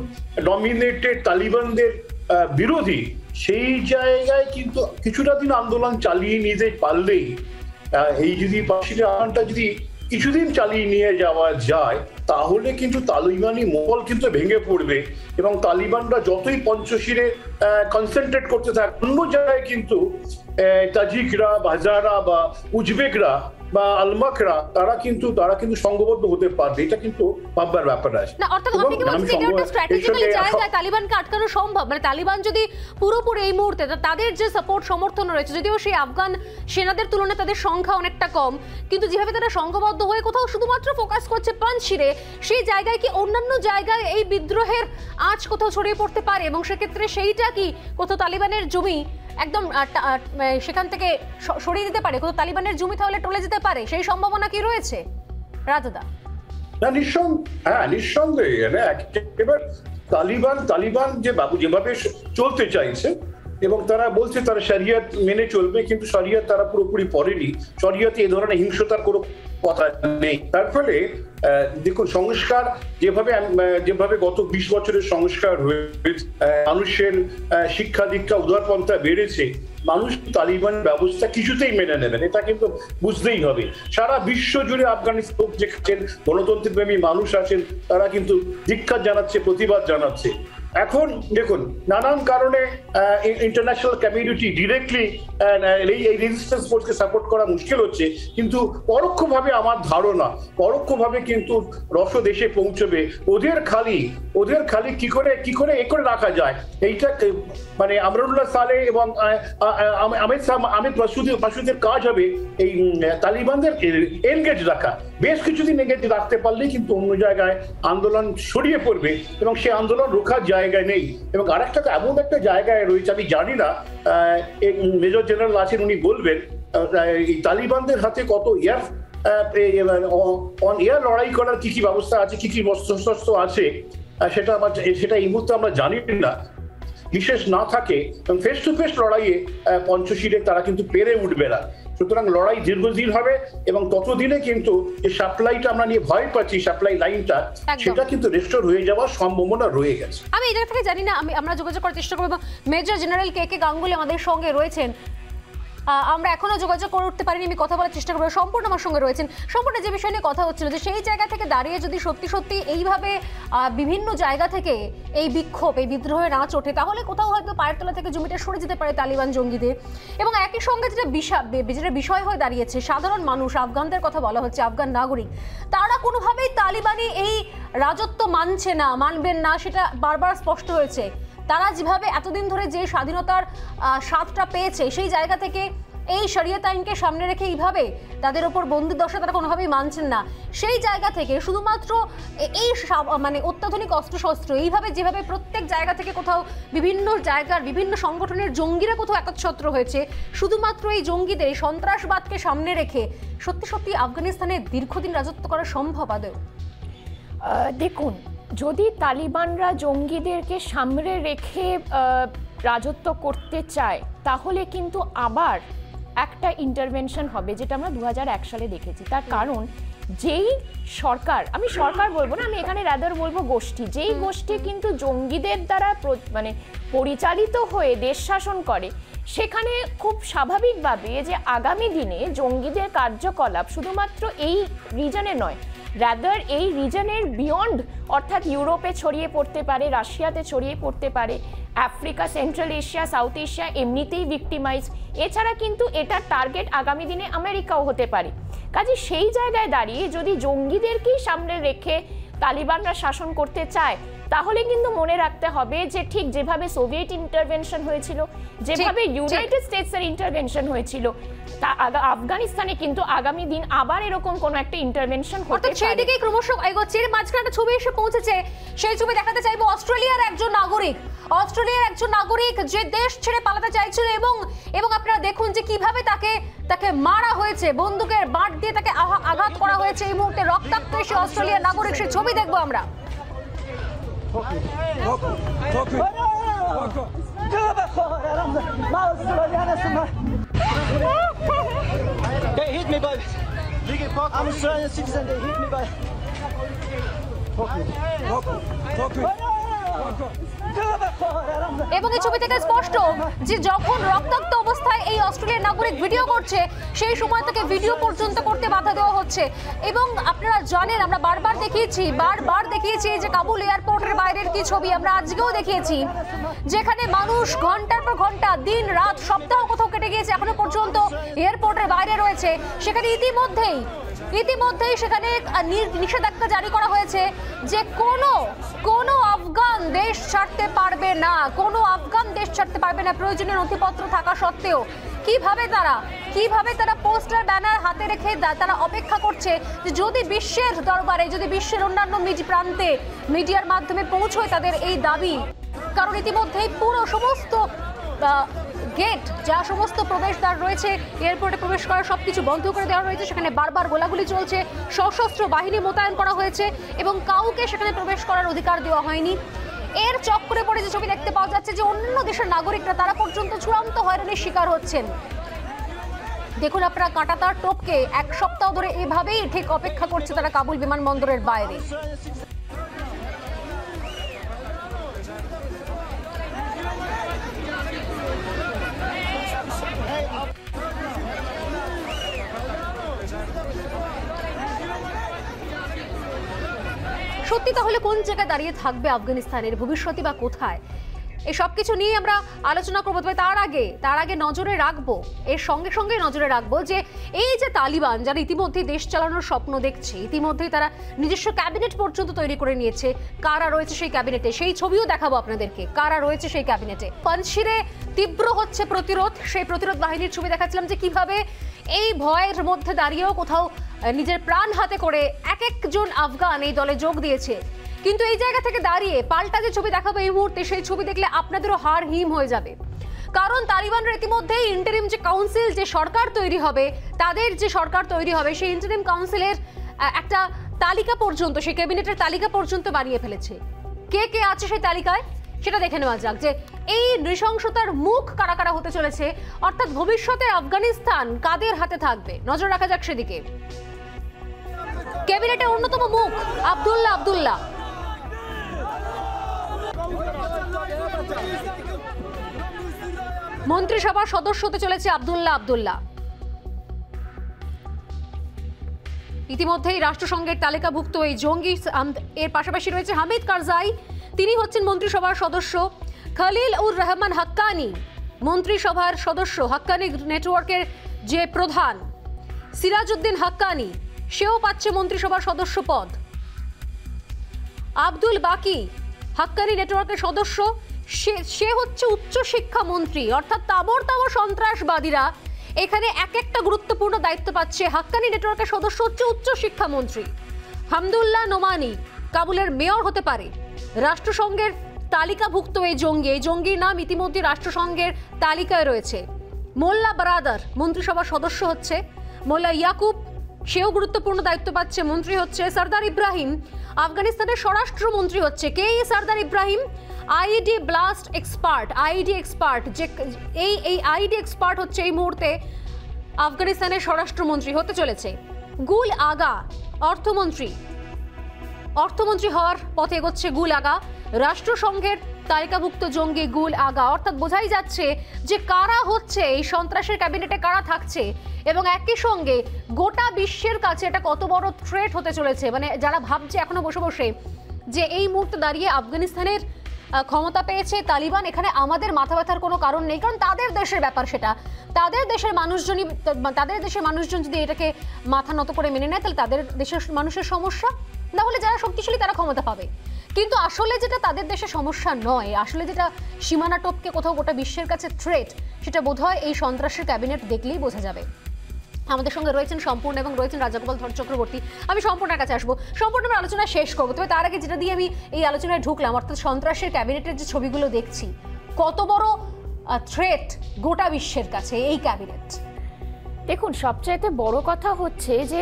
ডমিনেটেড তালিবানদের বিরোধী, সেই জায়গায় কিন্তু কিছুটা দিন আন্দোলন চালিয়ে নিতে পারলেই, এই যদি পাশির আন্দোলনটা যদি কিছুদিন চালিয়ে নিয়ে যাওয়া যায়, তাহলে কিন্তু তালিবানি মহল কিন্তু ভেঙে পড়বে এবং তালিবানরা যতই পঞ্চশীলে কনসেন্ট্রেট করতে থাকে, অন্য জায়গায় কিন্তু তাজিকরা, হাজারা বা উজবেকরা বা আলমাকরা তারা কিন্তু সংঘবদ্ধ হতে পারবে। এটা কিন্তু ভাববার ব্যাপার আছে না, অর্থাৎ আপনি কি বলছেন এটা একটা স্ট্র্যাটেজিক্যালি জায়গায় তালিবানকে আটকানো সম্ভব? মানে তালিবান যদি পুরোপুরি এই মুহূর্তে তাদের যে সাপোর্ট সমর্থন রয়েছে, যদিও সেই আফগান সেনাদের তুলনায় তাদের সংখ্যা অনেকটা কম, কিন্তু যেভাবে তারা সংঘবদ্ধ হয়ে কোথাও শুধুমাত্র ফোকাস করছে পাঞ্চশিরে, সেই জায়গায় কি অন্যান্য জায়গায় এই বিদ্রোহের আঁচ কোথাও ছড়িয়ে পড়তে পারে এবং সেক্ষেত্রে সেইটা কি কোথাও তালিবানের জমি একদম সেখান থেকে সরিয়ে দিতে পারে, কোথাও তালিবানের জমি তাহলে টলে যেতে পারে, সেই সম্ভাবনা কি রয়েছে রাজদা? না, নিঃসন্দেহে। এবার তালিবান যেভাবে চলতে চাইছে এবং তারা বলছে তারা শরিয়ত মেনে চলবে, কিন্তু শরিয়ত তারা পুরোপুরি পড়েনি। শরিয়তে এই ধরনের হিংসতার কোনো কথা নেই। তার ফলে দেখুন, সংস্কার যেভাবে গত 20 বছরের সংস্কার হয়েছে, মানুষের শিক্ষা দীক্ষা উদারপন্থা বেড়েছে, মানুষ তালিবান ব্যবস্থা কিছুতেই মেনে নেবেন, এটা কিন্তু বুঝতেই হবে। সারা বিশ্ব জুড়ে আফগানিস্তান যেখানে গণতন্ত্রপ্রেমী মানুষ আছেন, তারা কিন্তু ধিক্কার জানাচ্ছে, প্রতিবাদ জানাচ্ছে। এখন দেখুন, নানান কারণে ইন্টারন্যাশনাল কমিউনিটি ডিরেক্টলি এই রেজিস্ট্যান্স ফোর্সকে সাপোর্ট করা মুশকিল হচ্ছে, কিন্তু পরোক্ষভাবে আমার ধারণা পরোক্ষভাবে কিন্তু রসদ এসে পৌঁছবে। ওদের খালি কি করে রাখা যায়, এইটা মানে আমরুল্লাহ সালেহ এবং আমির মাসুদের কাজ হবে এই তালিবানদের এনগেজ রাখা। বেশ কিছুদিন এনগেজ রাখতে পারলেই কিন্তু অন্য জায়গায় আন্দোলন ছড়িয়ে পড়বে এবং সেই আন্দোলন রোখার জায়গায় নেই। এবং আরেকটা এমন একটা জায়গায় রয়েছে, আমি জানি না, মেজর জেনারেল আছেন, উনি বলবেন এই তালিবানদের হাতে কত অন এয়ার লড়াই করার কি ব্যবস্থা আছে, কি অস্ত্রশস্ত্র আছে, সেটা এই মুহূর্তে আমরা জানি না। বিশেষ না থাকে ফেস টু ফেস লড়াইয়ে পঞ্চশীলে তারা কিন্তু পেরে উঠবে না। সুতরাং লড়াই দীর্ঘদিন হবে এবং ততদিনে কিন্তু যে সাপ্লাইটা আমরা নিয়ে ভয় পাচ্ছি, সাপ্লাই লাইনটা, সেটা কিন্তু রেস্টোর হয়ে যাওয়ার সম্ভাবনা রয়ে গেছে। আমি এই জায়গা থেকে জানি না, আমরা যোগাযোগ করার চেষ্টা করবো। মেজর জেনারেল কে গাঙ্গুলি আমাদের সঙ্গে রয়েছেন, আমরা এখনো যোগাযোগ করে উঠতে পারিনি, আমি কথা বলার চেষ্টা করবো। সম্পূর্ণ আমার সঙ্গে রয়েছেন। সম্পূর্ণ যে বিষয় নিয়ে কথা হচ্ছিল, যে সেই জায়গা থেকে দাঁড়িয়ে যদি সত্যি এইভাবে বিভিন্ন জায়গা থেকে এই বিক্ষোভ, এই বিদ্রোহের আঁচ ওঠে, তাহলে কোথাও হয়তো পায়ের তলা থেকে জমিটা সরে যেতে পারে তালিবান জঙ্গিদের। এবং একই সঙ্গে যেটা বিষয় হয়ে দাঁড়িয়েছে, সাধারণ মানুষ, আফগানদের কথা বলা হচ্ছে, আফগান নাগরিক, তারা কোনোভাবেই তালিবানি এই রাজত্ব মানবেন না, সেটা বারবার স্পষ্ট হয়েছে। তারা যেভাবে এতদিন ধরে যে স্বাধীনতার স্বাদটা পেয়েছে, সেই জায়গা থেকে এই শরিয়ত আইনকে সামনে রেখে এইভাবে তাদের ওপর বন্দিদশা তারা কোনোভাবেই মানছেন না। সেই জায়গা থেকে শুধুমাত্র এই অত্যাধুনিক অস্ত্রশস্ত্র এইভাবে যেভাবে প্রত্যেক জায়গা থেকে কোথাও বিভিন্ন জায়গার বিভিন্ন সংগঠনের জঙ্গিরা কোথাও একচ্ছত্র হয়েছে, শুধুমাত্র এই জঙ্গিদের এই সন্ত্রাসবাদকে সামনে রেখে সত্যি আফগানিস্তানে দীর্ঘদিন রাজত্ব করা সম্ভব আদৌ? দেখুন, যদি তালিবানরা জঙ্গিদেরকে সামনে রেখে রাজত্ব করতে চায়, তাহলে কিন্তু আবার একটা ইন্টারভেনশন হবে, যেটা আমরা 2001 সালে দেখেছি। তার কারণ, যেই সরকার, আমি সরকার বলবো না, আমি এখানে রাদার বলবো গোষ্ঠী, যেই গোষ্ঠী কিন্তু জঙ্গিদের দ্বারা পরিচালিত হয়ে দেশ শাসন করে, সেখানে খুব স্বাভাবিকভাবে যে আগামী দিনে জঙ্গিদের কার্যকলাপ শুধুমাত্র এই রিজনে নয়, রাদার এই রিজনের বিয়ন্ড, অর্থাৎ ইউরোপে ছড়িয়ে পড়তে পারে, রাশিয়াতে ছড়িয়ে পড়তে পারে, Africa, central Asia, south Asia এমনিতেই ভিক্টিমাইজ। এছাড়া কিন্তু এটার টার্গেট আগামী দিনে আমেরিকাও হতে পারে। কাজে সেই জায়গায় দাঁড়িয়ে যদি জঙ্গিদেরকেই সামনে রেখে তালিবানরা শাসন করতে চায়, তাহলে কিন্তু মনে রাখতে হবে যে ঠিক যেভাবে সোভিয়েত ইন্টারভেনশন হয়েছিল, যেভাবে ইউনাইটেড স্টেটসের ইন্টারভেনশন হয়েছিল, তা আফগানিস্তানে কিন্তু আগামী দিন আবার এরকম কোন একটা ইন্টারভেনশন হতে পারে। সেই দিকেই ক্রমশ এগোচ্ছে। এর মাঝখানে একটা ছবি এসে পৌঁছেছে, সেই ছবি দেখাতে চাইবো। অস্ট্রেলিয়ার একজন নাগরিক যে দেশ ছেড়ে পালাতে চাইছিল এবং আপনারা দেখুন যে কিভাবে তাকে মারা হয়েছে, বন্দুকের বাট দিয়ে তাকে আঘাত করা হয়েছে। এই মুহূর্তে রক্তাক্ত সেই অস্ট্রেলিয়ার নাগরিক, সেই ছবি দেখবো আমরা। They hit me, but I'm Australian citizen. They hit me, but. এবং এই ছবি থেকে স্পষ্ট যে যখন রক্তাক্ত অবস্থায় এই অস্ট্রেলিয়ার নাগরিক ভিডিও করছে, সেই সময় তাকে ভিডিও পর্যন্ত করতে বাধা দেওয়া হচ্ছে। এবং আপনারা জানেন, আমরা বারবার দেখিয়েছি যে কাবুল এয়ারপোর্টের বাইরের কি ছবি আমরা আজকেও দেখিয়েছি, যেখানে মানুষ ঘন্টার পর ঘন্টা, দিন রাত, সপ্তাহ কোথাও কেটে গিয়েছে, এখনো পর্যন্ত এয়ারপোর্টের বাইরে রয়েছে। সেখানে ইতিমধ্যেই সেখানে নিষেধাজ্ঞা জারি করা হয়েছে যে কোনো আফগান দেশ ছাড়তে পারবে না, প্রয়োজনীয় নথিপত্র থাকা সত্ত্বেও। কিভাবে তারা পোস্টার ব্যানার হাতে রেখে তারা অপেক্ষা করছে যে যদি বিশ্বের দরবারে, যদি বিশ্বের অন্যান্য প্রান্তে মিডিয়ার মাধ্যমে পৌঁছয় তাদের এই দাবি। কারণ ইতিমধ্যেই পুরো সমস্ত গেট, যা সমস্ত প্রবেশদ্বার রয়েছে এয়ারপোর্টে প্রবেশ করার সবকিছু বন্ধ করে দেওয়া হয়েছে। সেখানে বারবার গোলাগুলি চলছে, সশস্ত্র বাহিনী মোতায়েন করা হয়েছে এবং কাউকে সেখানে প্রবেশ করার অধিকার দেওয়া হয়নি। এর চক্করে পড়ে যে ছবি দেখতে পাওয়া যাচ্ছে যে অন্যান্য দেশের নাগরিকরা তারা পর্যন্ত চূড়ান্ত হয়রানির শিকার হচ্ছেন। দেখুন আপনারা, কাঁটাতার টোপকে এক সপ্তাহ ধরে এভাবেই ঠিক অপেক্ষা করছে তারা কাবুল বিমানবন্দরের বাইরে। সত্যি তাহলে কোন জায়গায় দাঁড়িয়ে থাকবে আফগানিস্তানের ভবিষ্যৎই বা কোথায়? এই সব কিছু নিয়ে আমরা আলোচনা করবো। তবে তার আগে নজরে রাখবো, এর সঙ্গে নজরে রাখবো যে এই যে তালিবান, যারা ইতিমধ্যেই দেশ চালানোর স্বপ্ন দেখছে, ইতিমধ্যেই তারা নিজস্ব ক্যাবিনেট পর্যন্ত তৈরি করে নিয়েছে, কারা রয়েছে সেই ক্যাবিনেটে সেই ছবিও দেখাবো আপনাদেরকে, কারা রয়েছে সেই ক্যাবিনেটে। পাঞ্জশিরে তীব্র হচ্ছে প্রতিরোধ, সেই প্রতিরোধ বাহিনীর ছবি দেখাচ্ছিলাম যে কিভাবে এই ভয়ের মধ্যে দাঁড়িয়েও কোথাও নিজের প্রাণ হাতে করে একজন আফগান এই দলে যোগ দিয়েছে। কিন্তু এই জায়গা থেকে দাঁড়িয়ে পাল্টা যে ছবি দেখাবো এই মুহূর্তে, সেই ছবি দেখলে আপনাদেরও হাড় হিম হয়ে যাবে। কারণ তালিবানরা ইতিমধ্যেই ইন্টারিম যে কাউন্সিল, যে সরকার তৈরি হবে, সেই ইন্টারিম কাউন্সিলের একটা তালিকা পর্যন্ত, সেই ক্যাবিনেটের তালিকা পর্যন্ত বানিয়ে ফেলেছে। কে আছে সেই তালিকায় সেটা দেখে নেওয়া যাক যে এই নৃশংসতার মুখ কারা কারা হতে চলেছে, অর্থাৎ ভবিষ্যতের আফগানিস্তান কাদের হাতে থাকবে, নজর রাখা যাক সেদিকে। ক্যাবিনেটের অন্যতম মুখ আব্দুল্লাহ। মন্ত্রিসভার সদস্য হতে চলেছে আব্দুল্লাহ। ইতিমধ্যেই রাষ্ট্রসংঘের তালিকাভুক্ত এই জঙ্গি, এর পাশাপাশি রয়েছে হামিদ কারজাই, তিনি হচ্ছেন মন্ত্রিসভার সদস্য। খলিল উর রহমান হাক্কানি মন্ত্রিসভার সদস্য, হাক্কানি নেটওয়ার্কের যে প্রধান। সিরাজউদ্দিন হাক্কানি, সেও পাচ্ছে মন্ত্রিসভার সদস্য পদ। আব্দুল বাকি হাক্কানি নেটওয়ার্কের সদস্য, সে হচ্ছে উচ্চ শিক্ষা মন্ত্রী। অর্থাৎ তাবর সন্ত্রাসবাদীরা এখানে একটা গুরুত্বপূর্ণ দায়িত্ব পাচ্ছে। হাক্কানি নেটওয়ার্কের সদস্য হচ্ছে উচ্চ শিক্ষা মন্ত্রী। হামদুল্লাহ নোমানি কাবুলের মেয়র হতে পারে। রাষ্ট্রসংঘের তালিকাভুক্ত এই জঙ্গির নাম ইতিমধ্যে রাষ্ট্রসংঘের তালিকায় রয়েছে। মোল্লা বারাদার মন্ত্রিসভার সদস্য হচ্ছে। মোল্লা ইয়াকুব, সেও গুরুত্বপূর্ণ দায়িত্ব পাচ্ছে, মন্ত্রী হচ্ছে। সরদার ইব্রাহিম আফগানিস্তানের স্বরাষ্ট্রমন্ত্রী হচ্ছে। কে এই Sardar Ibrahim? ID blast expert, যে এই আইডি এক্সপার্ট হচ্ছে এই মুহূর্তে আফগানিস্তানের স্বরাষ্ট্রমন্ত্রী হতে চলেছে। গুল আগা অর্থমন্ত্রী হওয়ার পথে এগোচ্ছে গুল আগা। রাষ্ট্রসংঘের তালিকাভুক্ত জঙ্গি গুল আগা, অর্থাৎ বোঝাই যাচ্ছে যে কারা হচ্ছে এই সন্ত্রাসের ক্যাবিনেটে, কারা থাকছে, এবং একই সঙ্গে গোটা বিশ্বের কাছে এটা কত বড় থ্রেট হতে চলেছে। মানে যারা ভাবছে এখনো বসে বসে যে এই মুহূর্তে দাঁড়িয়ে আফগানিস্তানের ক্ষমতা পেয়েছে তালিবান, এখানে আমাদের মাথা ব্যথার কোনো কারণ নেই, কারণ তাদের দেশের ব্যাপার, সেটা তাদের দেশের মানুষজন যদি এটাকে মাথা নত করে মেনে নেয় তাহলে তাদের দেশের মানুষের সমস্যা, না হলে যারা শক্তিশালী তারা ক্ষমতা পাবে। কিন্তু আসলে যেটা তাদের দেশের সমস্যা নয়, আসলে যেটা সীমানা টপকে কোথাও গোটা বিশ্বের কাছে থ্রেট, সেটা বোধহয় এই সন্ত্রাসের ক্যাবিনেট দেখলেই বোঝা যাবে। আমাদের সঙ্গে রয়েছেন সম্পূর্ণ এবং রয়েছেন রাজাগোপাল ধর চক্রবর্তী। আমি সম্পূর্ণের কাছে আসবো, সম্পূর্ণ আমি আলোচনা শেষ করবো, তবে তার আগে যেটা দিয়ে আমি এই আলোচনায় ঢুকলাম, অর্থাৎ সন্ত্রাসের ক্যাবিনেটের যে ছবিগুলো দেখছি, কত বড় থ্রেট গোটা বিশ্বের কাছে এই ক্যাবিনেট। দেখুন, সবচাইতে বড় কথা হচ্ছে যে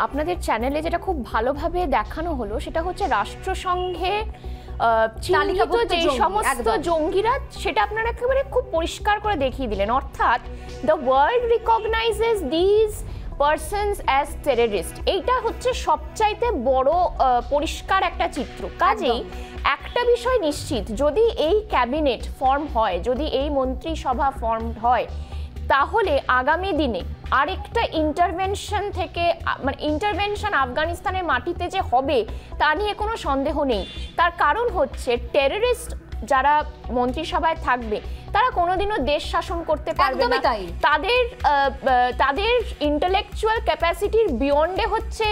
আপনাদের চ্যানেলে যেটা খুব ভালোভাবে দেখানো হলো সেটা হচ্ছে রাষ্ট্রসংঘে চিহ্নিত যে সমস্ত জঙ্গিরা, সেটা আপনারা একেবারে খুব পরিষ্কার করে দেখিয়ে দিলেন। অর্থাৎ the world রিকগনাইজেস these persons as terrorist. এইটা হচ্ছে সবচাইতে বড় পরিষ্কার একটা চিত্র। কাজেই একটা বিষয় নিশ্চিত, যদি এই ক্যাবিনেট ফর্ম হয়, যদি এই মন্ত্রিসভা ফর্ম হয়, তাহলে আগামী দিনে আরেকটা ইন্টারভেনশন আফগানিস্তানের মাটিতে যে হবে তা নিয়ে কোনো সন্দেহ নেই। তার কারণ হচ্ছে টেররিস্ট যারা মন্ত্রিসভায় থাকবে তারা কোনোদিনও দেশ শাসন করতে পারবে না। তাদের ইন্টেলেকচুয়াল ক্যাপাসিটির বিয়ন্ডে হচ্ছে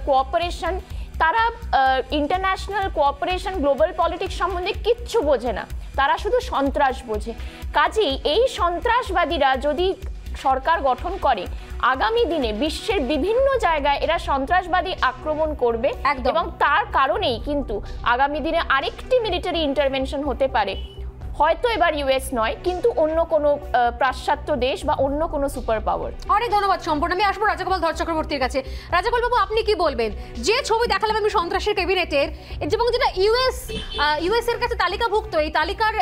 কোঅপারেশন। তারা ইন্টারন্যাশনাল কোঅপারেশন, গ্লোবাল পলিটিক্স সম্বন্ধে কিচ্ছু বোঝে না, তারা শুধু সন্ত্রাস বোঝে। কাজেই এই সন্ত্রাসবাদীরা যদি সরকার গঠন করে, আগামী দিনে বিশ্বের বিভিন্ন জায়গায় এরা সন্ত্রাসবাদী আক্রমণ করবে, এবং তার কারণেই কিন্তু আগামী দিনে আরেকটি মিলিটারি ইন্টারভেনশন হতে পারে। হয়তো এবার ইউএস নয়, কিন্তু অন্য কোনো পাশ্চাত্য দেশ বা অন্য কোনো সুপার পাওয়ার। অনেক ধন্যবাদ সম্পূর্ণ। আমি আসবো রাজাগোপাল ধর চক্রবর্তীর কাছে। রাজাগোপাল বাবু, আপনি কি বলবেন? যে ছবি দেখালাম আমি সন্ত্রাসের ক্যাবিনেটের, এবং যেটা ইউএস এর কাছে তালিকাভুক্ত, এই তালিকার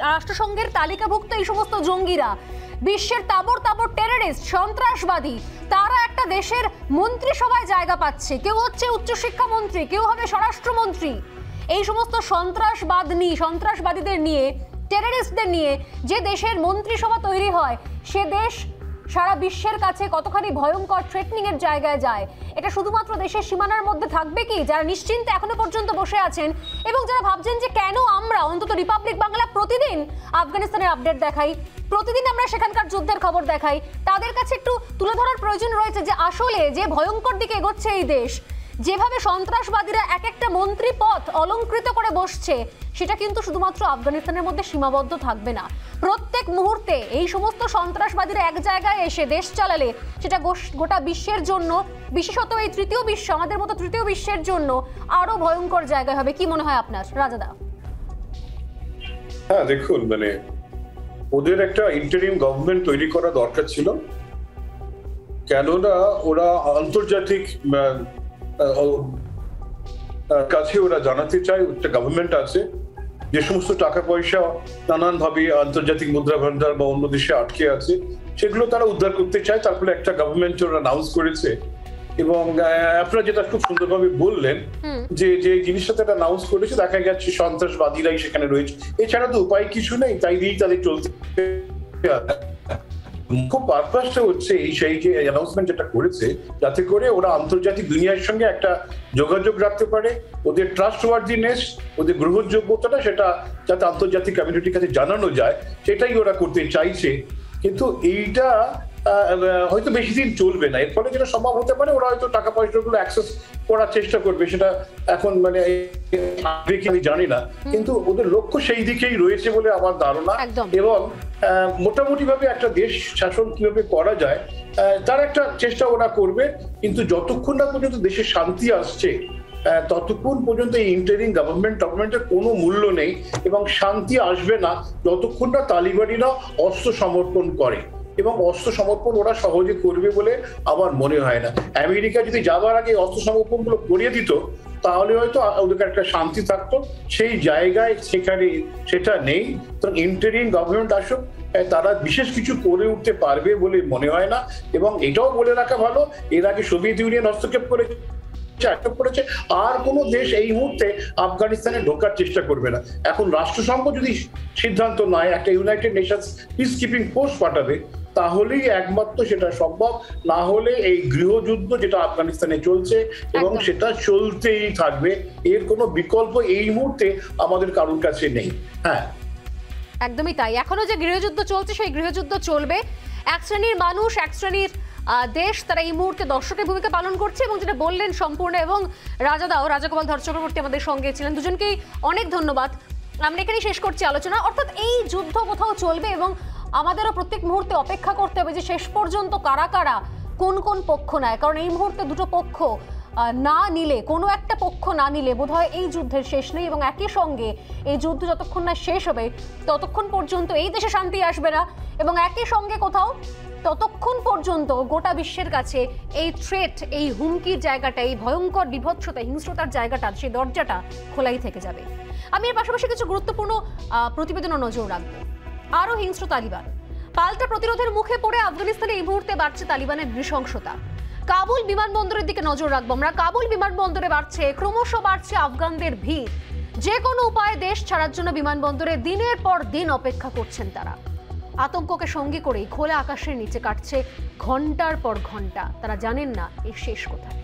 রাষ্ট্রসংঘের তালিকাভুক্ত এই সমস্ত জঙ্গিরা, বিশ্বের তাবড় তাবড় টেররিস্ট, সন্ত্রাসবাদী, তারা একটা দেশের মন্ত্রিসভায় জায়গা পাচ্ছে। কেউ হচ্ছে উচ্চশিক্ষা মন্ত্রী, কেউ হবে স্বরাষ্ট্রমন্ত্রী। এই সমস্ত সন্ত্রাসবাদীদের নিয়ে, টেররিস্টদের নিয়ে যে দেশের মন্ত্রিসভা তৈরি হয়, সে দেশ সারা বিশ্বের কাছে কতখানি ভয়ঙ্কর থ্রেটনিং এর জায়গায় যায়। এটা শুধুমাত্র দেশের সীমানার মধ্যে থাকবে কি? যারা নিশ্চিন্তে এখনো পর্যন্ত বসে আছেন এবং যারা ভাবছেন যে কেন আমরা অন্তত রিপাবলিক বাংলা প্রতিদিন আফগানিস্তানের আপডেট দেখাই, প্রতিদিন আমরা সেখানকার যুদ্ধের খবর দেখাই, তাদের কাছে একটু তুলে ধরার প্রয়োজন রয়েছে যে আসলে যে ভয়ঙ্কর দিকে এগোচ্ছে এই দেশ, যেভাবে সন্ত্রাসবাদীরা এক একটা মন্ত্রী পদ অলংকৃত করে বসছে, সেটা কিন্তু শুধুমাত্র আফগানিস্তানের মধ্যে সীমাবদ্ধ থাকবে না। প্রত্যেক মুহূর্তে এই সমস্ত সন্ত্রাসবাদীরা এক জায়গায় এসে দেশ চালালে সেটা গোটা বিশ্বের জন্য, বিশেষত এই তৃতীয় বিশ্ব, আমাদের মতো তৃতীয় বিশ্বের জন্য আরো ভয়ঙ্কর জায়গা হবে। কি মনে হয় আপনার, রাজাদা? হ্যাঁ, দেখুন, মানে ওদের একটা ইন্টারিম গভর্নমেন্ট তৈরি করা দরকার ছিল, কেননা ওরা আন্তর্জাতিক কাছে ওরা জানাতে চায় একটা গভর্নমেন্ট আছে, যে সমস্ত টাকা পয়সা নানান ভাবে আন্তর্জাতিক মুদ্রা ভান্ডার বা অন্য দেশে আটকে আছে, সেগুলো তারা উদ্ধার করতে চায়। তারপরে একটা গভর্নমেন্ট ওরা অ্যানাউন্স করেছে, এবং আপনারা যেটা খুব সুন্দরভাবে বললেন যে যে জিনিসটা তারা অ্যানাউন্স করেছে, দেখা যাচ্ছে সন্ত্রাসবাদীরাই সেখানে রয়েছে, এছাড়া তো উপায় কিছু নেই, তাই দিয়েই তাদের চলতে। মুখ্য পারপাসটা হচ্ছে সেই যে অ্যানাউন্সমেন্ট যেটা করেছে, যাতে করে ওরা আন্তর্জাতিক দুনিয়ার সঙ্গে একটা যোগাযোগ রাখতে পারে, ওদের ট্রাস্টওয়ার্দিনেস, ওদের গ্রহণযোগ্যতাটা সেটা যাতে আন্তর্জাতিক কমিউনিটির কাছে জানানো যায়, সেটাই ওরা করতে চাইছে। কিন্তু এইটা হয়তো বেশি দিন চলবে না। এর ফলে যেটা সম্ভব হতে পারে, ওরা হয়তো টাকা পয়সাগুলো অ্যাক্সেস করার চেষ্টা করবে, সেটা এখন মানে আমি জানি না, কিন্তু ওদের লক্ষ্য সেই দিকেই রয়েছে বলে আমার ধারণা। এবং মোটামুটি ভাবে একটা দেশ শাসন কিভাবে করা যায় তার একটা চেষ্টা ওরা করবে, কিন্তু যতক্ষণ না পর্যন্ত দেশে শান্তি আসছে ততক্ষণ পর্যন্ত এই ইন্টারিম গভর্নমেন্টের কোনো মূল্য নেই, এবং শান্তি আসবে না যতক্ষণ না তালিবানিরা অস্ত্র সমর্পণ করে, এবং অস্ত্র সমর্পণ ওরা সহজে করবে বলে আমার মনে হয় না। আমেরিকা যদি যাবার আগে অস্ত্র সমর্পণ গুলো করিয়ে দিত, তাহলে হয়তো ওদের একটা শান্তি থাকতো। সেই জায়গায় সেখানে সেটা নেই। তো ইন্টারিম গভর্নমেন্ট আসুক, তারা বিশেষ কিছু করে উঠতে পারবে বলে মনে হয় না। এবং এটাও বলে রাখা ভালো, এর আগে সোভিয়েত ইউনিয়ন হস্তক্ষেপ করে আটক করেছে, আর কোনো দেশ এই মুহূর্তে আফগানিস্তানে ঢোকার চেষ্টা করবে না। এখন রাষ্ট্রসংঘ যদি সিদ্ধান্ত নেয় একটা United Nations peace keeping force পাঠাবে, তাহলেই একমাত্র সেটা সম্ভব, না হলে এই গৃহযুদ্ধ যেটা আফগানিস্তানে চলছে এবং সেটা চলতেই থাকবে, এর কোনো বিকল্প এই মুহূর্তে আমাদের কারোর কাছে নেই। হ্যাঁ, একদমই তাই। এখনো যে গৃহযুদ্ধ চলছে সেই গৃহযুদ্ধ চলবে। এক শ্রেণীর মানুষ, এক শ্রেণীর দেশ তারা এই মুহূর্তে দর্শকের ভূমিকা পালন করছে, এবং যেটা বললেন সম্পূর্ণ এবং রাজাগোপাল ধর চক্রবর্তী আমাদের সঙ্গে ছিলেন, দুজনকেই অনেক ধন্যবাদ। আমরা এখানেই শেষ করছি আলোচনা। অর্থাৎ এই যুদ্ধ কোথাও চলবে এবং আমাদেরও প্রত্যেক মুহূর্তে অপেক্ষা করতে হবে যে শেষ পর্যন্ত কারা কারা কোন কোন পক্ষ নেয়, কারণ এই মুহূর্তে দুটো পক্ষ না নিলে, কোনো একটা পক্ষ না নিলে বোধহয় এই যুদ্ধের শেষ নেই, এবং একই সঙ্গে এই যুদ্ধ যতক্ষণ না শেষ হবে ততক্ষণ পর্যন্ত এই দেশে শান্তি আসবে না, এবং একই সঙ্গে কোথাও ততক্ষণ পর্যন্ত গোটা বিশ্বের কাছে এই থ্রেট, এই হুমকির জায়গাটা, এই ভয়ঙ্কর বিভৎসতা, হিংস্রতার জায়গাটা, সেই দরজাটা খোলাই থেকে যাবে। আমি এর পাশাপাশি কিছু গুরুত্বপূর্ণ প্রতিবেদনও নজর রাখবো। আরও হিংস্র তালিবান, পাল্টা প্রতিরোধের মুখে পড়ে আফগানিস্তানে এই মুহূর্তে বাড়ছে তালিবানের নৃশংসতা। কাবুল বিমানবন্দরের দিকে নজর রাখবো আমরা। কাবুল বিমানবন্দরে ক্রমশ বাড়ছে আফগানদের ভিড়। যে কোনো উপায়ে দেশ ছাড়ার জন্য বিমানবন্দরে দিনের পর দিন অপেক্ষা করছেন তারা। আতঙ্ককে সঙ্গী করেই খোলা আকাশের নিচে কাটছে ঘন্টার পর ঘন্টা। তারা জানেন না এর শেষ কোথায়।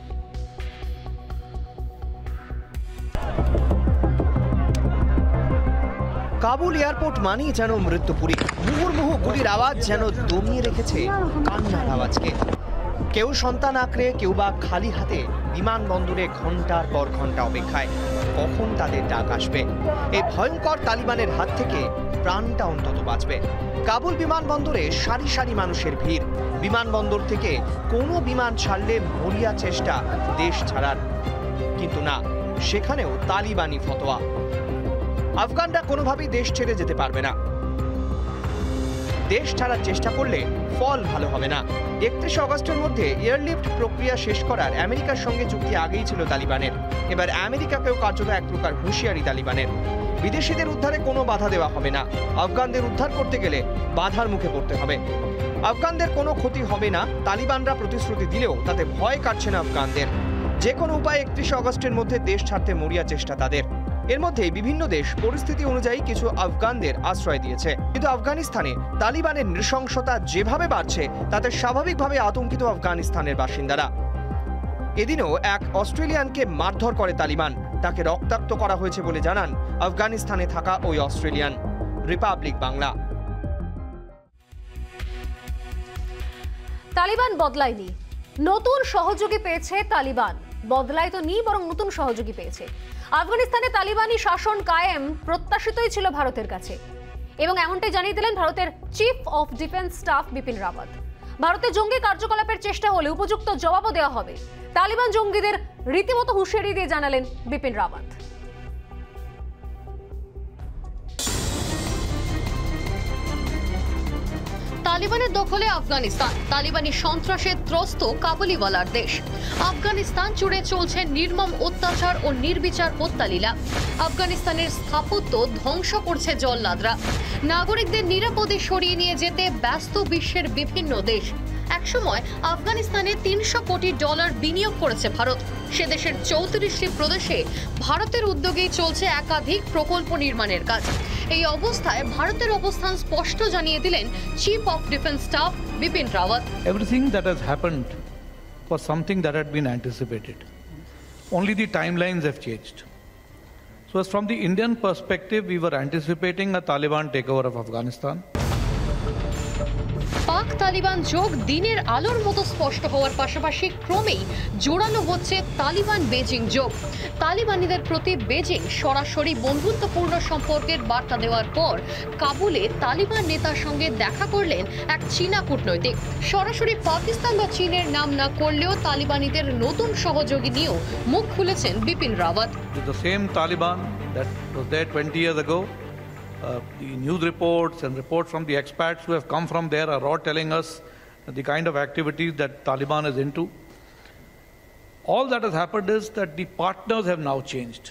কাবুল এয়ারপোর্ট মানেই যেন মৃত্যুপুরী। মুহুর্মুহু গুলির আওয়াজ যেন দমিয়ে রেখেছে কান্নার আওয়াজকে। কেউ সন্তান আঁকড়ে, কেউ বা খালি হাতে বিমানবন্দরে ঘন্টার পর ঘন্টা অপেক্ষায় কখন তাদের ডাক আসবে। এই ভয়ঙ্কর তালিবানের হাত থেকে প্রাণটা অন্তত বাঁচবে। কাবুল বিমানবন্দরে সারি সারি মানুষের ভিড়। বিমানবন্দর থেকে কোনো বিমান ছাড়লে মরিয়া চেষ্টা দেশ ছাড়ার, কিন্তু না, সেখানেও তালিবানি ফতোয়া। আফগানরা কোনোভাবেই দেশ ছেড়ে যেতে পারবে না। দেশ ছাড়ার চেষ্টা করলে ফল ভালো হবে না। 31 অগস্টের মধ্যে এয়ারলিফট প্রক্রিয়া শেষ করার আমেরিকার সঙ্গে চুক্তি আগেই ছিল তালিবানের। এবার আমেরিকাকেও কার্যত এক প্রকার হুঁশিয়ারি তালিবানের। বিদেশিদের উদ্ধারে কোনো বাধা দেওয়া হবে না। আফগানদের উদ্ধার করতে গেলে বাধার মুখে পড়তে হবে। আফগানদের কোনো ক্ষতি হবে না, তালিবানরা প্রতিশ্রুতি দিলেও তাতে ভয় কাটছে না আফগানদের। যে কোনো উপায়ে 31 অগস্টের মধ্যে দেশ ছাড়তে মরিয়া চেষ্টা তাদের। এর মধ্যে বিভিন্ন দেশ পরিস্থিতি অনুযায়ী কিছু আফগানদের আশ্রয় দিয়েছে, কিন্তু আফগানিস্তানে তালিবানের নৃশংসতা যেভাবে বাড়ছে তাতে স্বাভাবিকভাবে আতঙ্কিত আফগানিস্তানের বাসিন্দারা। এদিনও এক অস্ট্রেলিয়ানকে মারধর করে তালিবান। তাকে রক্তাক্ত করা হয়েছে বলে জানান আফগানিস্তানে থাকা ওই অস্ট্রেলিয়ান। রিপাবলিক বাংলা। তালিবান বদলায়নি, নতুন সহযোগী পেয়েছে তালিবান। বদলায় তো নি, বরং নতুন সহযোগী পেয়েছে। আফগানিস্তানে তালিবানি শাসন কায়েম প্রত্যাশিতই ছিল ভারতের কাছে, এবং এমনটাই জানিয়ে দিলেন ভারতের chief of defence staff Bipin Rawat. ভারতের জঙ্গি কার্যকলাপের চেষ্টা হলে উপযুক্ত জবাবও দেওয়া হবে, তালিবান জঙ্গিদের রীতিমতো হুঁশিয়ারি দিয়ে জানালেন বিপিন রাওয়াত। তালিবানের দখলে আফগানিস্তান, তালিবানি সন্ত্রাসে ত্রস্ত কাবুলিওয়ালার দেশ। আফগানিস্তান জুড়ে চলছে নির্মম অত্যাচার ও নির্বিচার হত্যালীলা। আফগানিস্তানের স্থাপত্য ধ্বংস করছে জল্লাদরা। নাগরিকদের নিরাপদে সরিয়ে নিয়ে যেতে ব্যস্ত বিশ্বের বিভিন্ন দেশ। একসময় আফগানিস্তানে $300 কোটি বিনিয়োগ করেছে ভারত। সে দেশের 34টি প্রদেশে ভারতের উদ্যোগেই চলছে একাধিক প্রকল্প নির্মাণের কাজ। এই অবস্থায় ভারতের অবস্থান স্পষ্ট জানিয়ে দিলেন chief of defence staff Bipin Rawat. Everything that has happened was something that had been anticipated. Only the timelines have changed. So as from the Indian perspective, we were anticipating a Taliban takeover of Afghanistan. পাক তালিবান যোগ দিনের আলোর মতো স্পষ্ট হওয়ার পাশাপাশি ক্রমেই জোরালো হচ্ছে তালিবান বেজিং যোগ। তালিবানিদের প্রতি বেজিং সরাসরি বন্ধুত্বপূর্ণ সম্পর্কের বার্তা দেওয়ার পর কাবুলে তালিবান নেতার সঙ্গে দেখা করলেন এক চীনা কূটনৈতিক। সরাসরি পাকিস্তান বা চীনের নাম না করলেও তালিবানিদের নতুন সহযোগী নিয়েও মুখ খুলেছেন Bipin Rawat. The same Taliban that was there 20 years ago. The news reports and reports from the expats who have come from there are all telling us the kind of activities that Taliban is into. All that has happened is that the partners have now changed.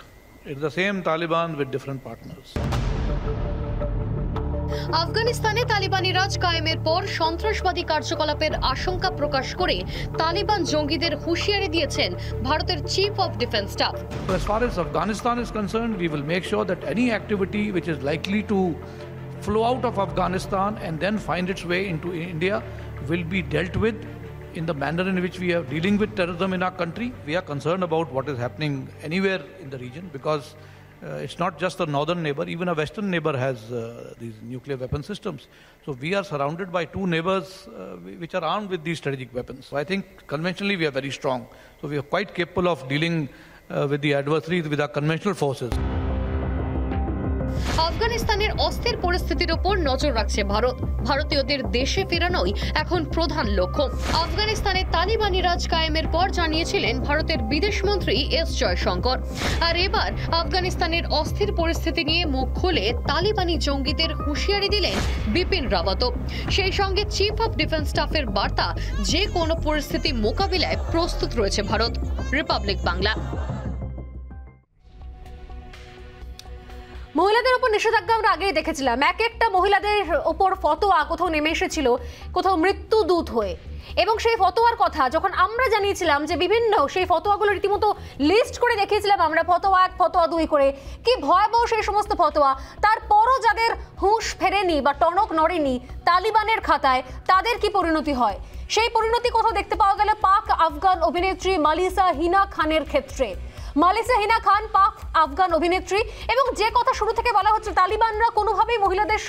It's the same Taliban with different partners. আফগানিস্তানে তালিবানি রাজ কায়েমের পর সন্ত্রাসবাদী কার্যকলাপের আশঙ্কা প্রকাশ করে তালিবান জঙ্গিদের হুঁশিয়ারি দিয়েছেন ভারতের chief of defence staff. As far as Afghanistan is concerned, we will make sure that any activity which is likely to flow out of Afghanistan and then find its way into India will be dealt with in the manner in which we are dealing with terrorism in our country. We are concerned about what is happening anywhere in the region because it's not just a northern neighbor, even a western neighbor has these nuclear weapon systems. So we are surrounded by two neighbors which are armed with these strategic weapons. So I think conventionally we are very strong. So we are quite capable of dealing with the adversaries with our conventional forces. আফগানিস্তানের অস্থির পরিস্থিতির ওপর নজর রাখছে ভারত। ভারতীয়দের দেশে ফেরানোই এখন প্রধান লক্ষ্য। আফগানিস্তানে তালিবানি রাজ কায়েমের পর জানিয়েছিলেন ভারতের বিদেশমন্ত্রী এস জয়শঙ্কর। আর এবার আফগানিস্তানের অস্থির পরিস্থিতি নিয়ে মুখ খুলে তালিবানি জঙ্গিদের হুঁশিয়ারি দিলেন বিপিন রাওয়াতও। সেই সঙ্গে চিফ অফ ডিফেন্স স্টাফের বার্তা, যে কোনো পরিস্থিতি মোকাবিলায় প্রস্তুত রয়েছে ভারত। রিপাবলিক বাংলা। মহিলাদের উপর নিষেধাজ্ঞা আমরা আগেই দেখেছিলাম, এক একটা মহিলাদের উপর ফতোয়া কোথাও নেমে এসেছিল, কোথাও মৃত্যুদূত হয়ে। এবং সেই ফতোয়ার কথা যখন আমরা জানিয়েছিলাম যে বিভিন্ন সেই ফতোয়াগুলো রীতিমতো লিস্ট করে দেখিয়েছিলাম আমরা, ফতোয়া 1 ফতোয়া 2 করে, কি ভয়াবহ সেই সমস্ত ফতোয়া। তারপরও যাদের হুঁশ ফেরেনি বা টনক নড়েনি তালিবানের খাতায়, তাদের কি পরিণতি হয়? সেই পরিণতি কোথাও দেখতে পাওয়া গেল পাক আফগান অভিনেত্রী মালিসা হিনা খানের ক্ষেত্রে। মালিসা হিনা খান পাক আফগান অভিনেত্রী, এবং যে কথা শুরু থেকে বলা হচ্ছে তালিবানরা কোনোভাবেই মহিলাদের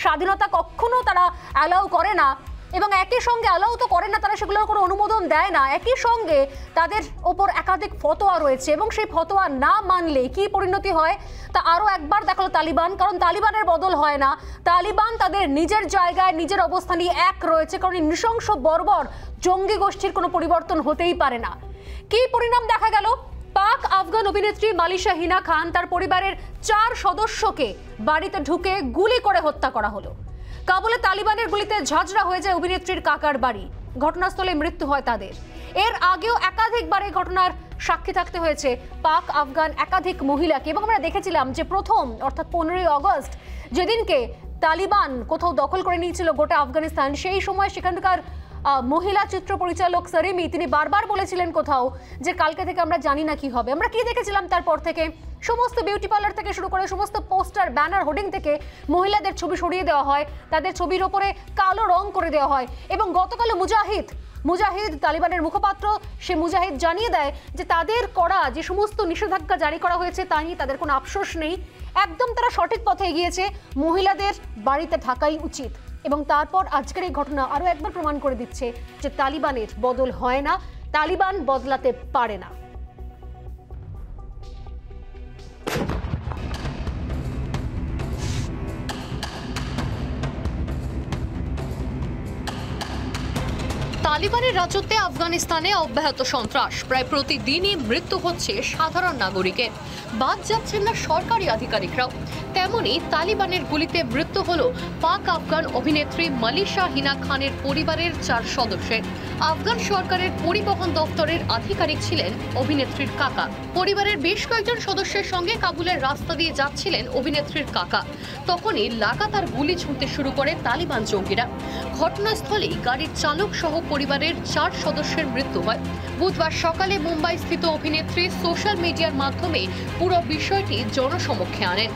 স্বাধীনতা কখনো তারা অ্যালাউ করে না, এবং একই সঙ্গে অ্যালাউ তো করে না, তারা সেগুলোর কোনো অনুমোদন দেয় না। একই সঙ্গে তাদের ওপর একাধিক ফতোয়া রয়েছে, এবং সেই ফতোয়া না মানলে কি পরিণতি হয় তা আরও একবার দেখালো তালিবান। কারণ তালিবানের বদল হয় না, তালিবান তাদের নিজের জায়গায় নিজের অবস্থানই এক রয়েছে, কারণ নৃশংস বর্বর জঙ্গি গোষ্ঠীর কোনো পরিবর্তন হতেই পারে না। কি পরিণাম দেখা গেল? পাক আফগান অভিনেত্রী মালিসা হিনা খান তার পরিবারের 4 সদস্যকে বাড়িতে ঢুকে গুলি করে হত্যা করা হলো। কাবুলে তালিবানের গুলিতে ঝাঁঝরা হয়ে যায় অভিনেত্রীর কাকার বাড়ি, ঘটনাস্থলে মৃত্যু হয় তাদের। এর আগেও একাধিকবার এই ঘটনার সাক্ষী থাকতে হয়েছে পাক আফগান একাধিক মহিলাকে, এবং আমরা দেখেছিলাম যে প্রথম অর্থাৎ 15ই আগস্ট যেদিনকে তালিবান কোথাও দখল করে নিয়েছিল গোটা আফগানিস্তান, সেই সময় সেখানকার মহিলা চিত্র পরিচালক সারিমি তিনি বারবার বলেছিলেন কোথাও যে কালকে থেকে আমরা জানি না কি হবে। আমরা কি দেখেছিলাম তারপর থেকে? সমস্ত বিউটি পার্লার থেকে শুরু করে সমস্ত পোস্টার, ব্যানার, হোর্ডিং থেকে মহিলাদের ছবি সরিয়ে দেওয়া হয়, তাদের ছবির ওপরে কালো রং করে দেওয়া হয়। এবং গতকাল মুজাহিদ তালিবানের মুখপাত্র, সে মুজাহিদ জানিয়ে দেয় যে তাদের করা যে সমস্ত নিষেধাজ্ঞা জারি করা হয়েছে তা নিয়ে তাদের কোনো আফসোস নেই, একদম তারা সঠিক পথে এগিয়েছে, মহিলাদের বাড়িতে থাকাই উচিত। এবং তারপর আজকের এই ঘটনা আরো একবার প্রমাণ করে দিচ্ছে যে তালিবানের বদল হয় না, তালিবান বদলাতে পারে না। তালিবানের রাজত্বে আফগানিস্তানে অব্যাহত সন্ত্রাস, প্রায় প্রতিদিনই মৃত্যু হচ্ছে সাধারণ নাগরিকের, বাদ যাচ্ছেন না সরকারি আধিকারিকরাও। তেমনি তালিবানের গুলিতে মৃত্যু হলো পাক আফগান অভিনেত্রী মালিসা হিনা খানের পরিবারের 4 সদস্যের। আফগান সরকারের পরিবহন দপ্তরের আধিকারিক ছিলেন অভিনেত্রীর কাকা। পরিবারের বেশ কয়েকজন সদস্যের সঙ্গে কাবুলের রাস্তা দিয়ে যাচ্ছিলেন অভিনেত্রীর কাকা, তখনই লাগাতার গুলি ছুঁড়তে শুরু করে তালিবান জঙ্গিরা। ঘটনাস্থলেই গাড়ির চালক সহ পরিবারের 4 সদস্যের মৃত্যু হয়। বুধবার সকালে মুম্বাই স্থিত অভিনেত্রী সোশ্যাল মিডিয়ার মাধ্যমে পুরো বিষয়টি জনসমক্ষে আনেন।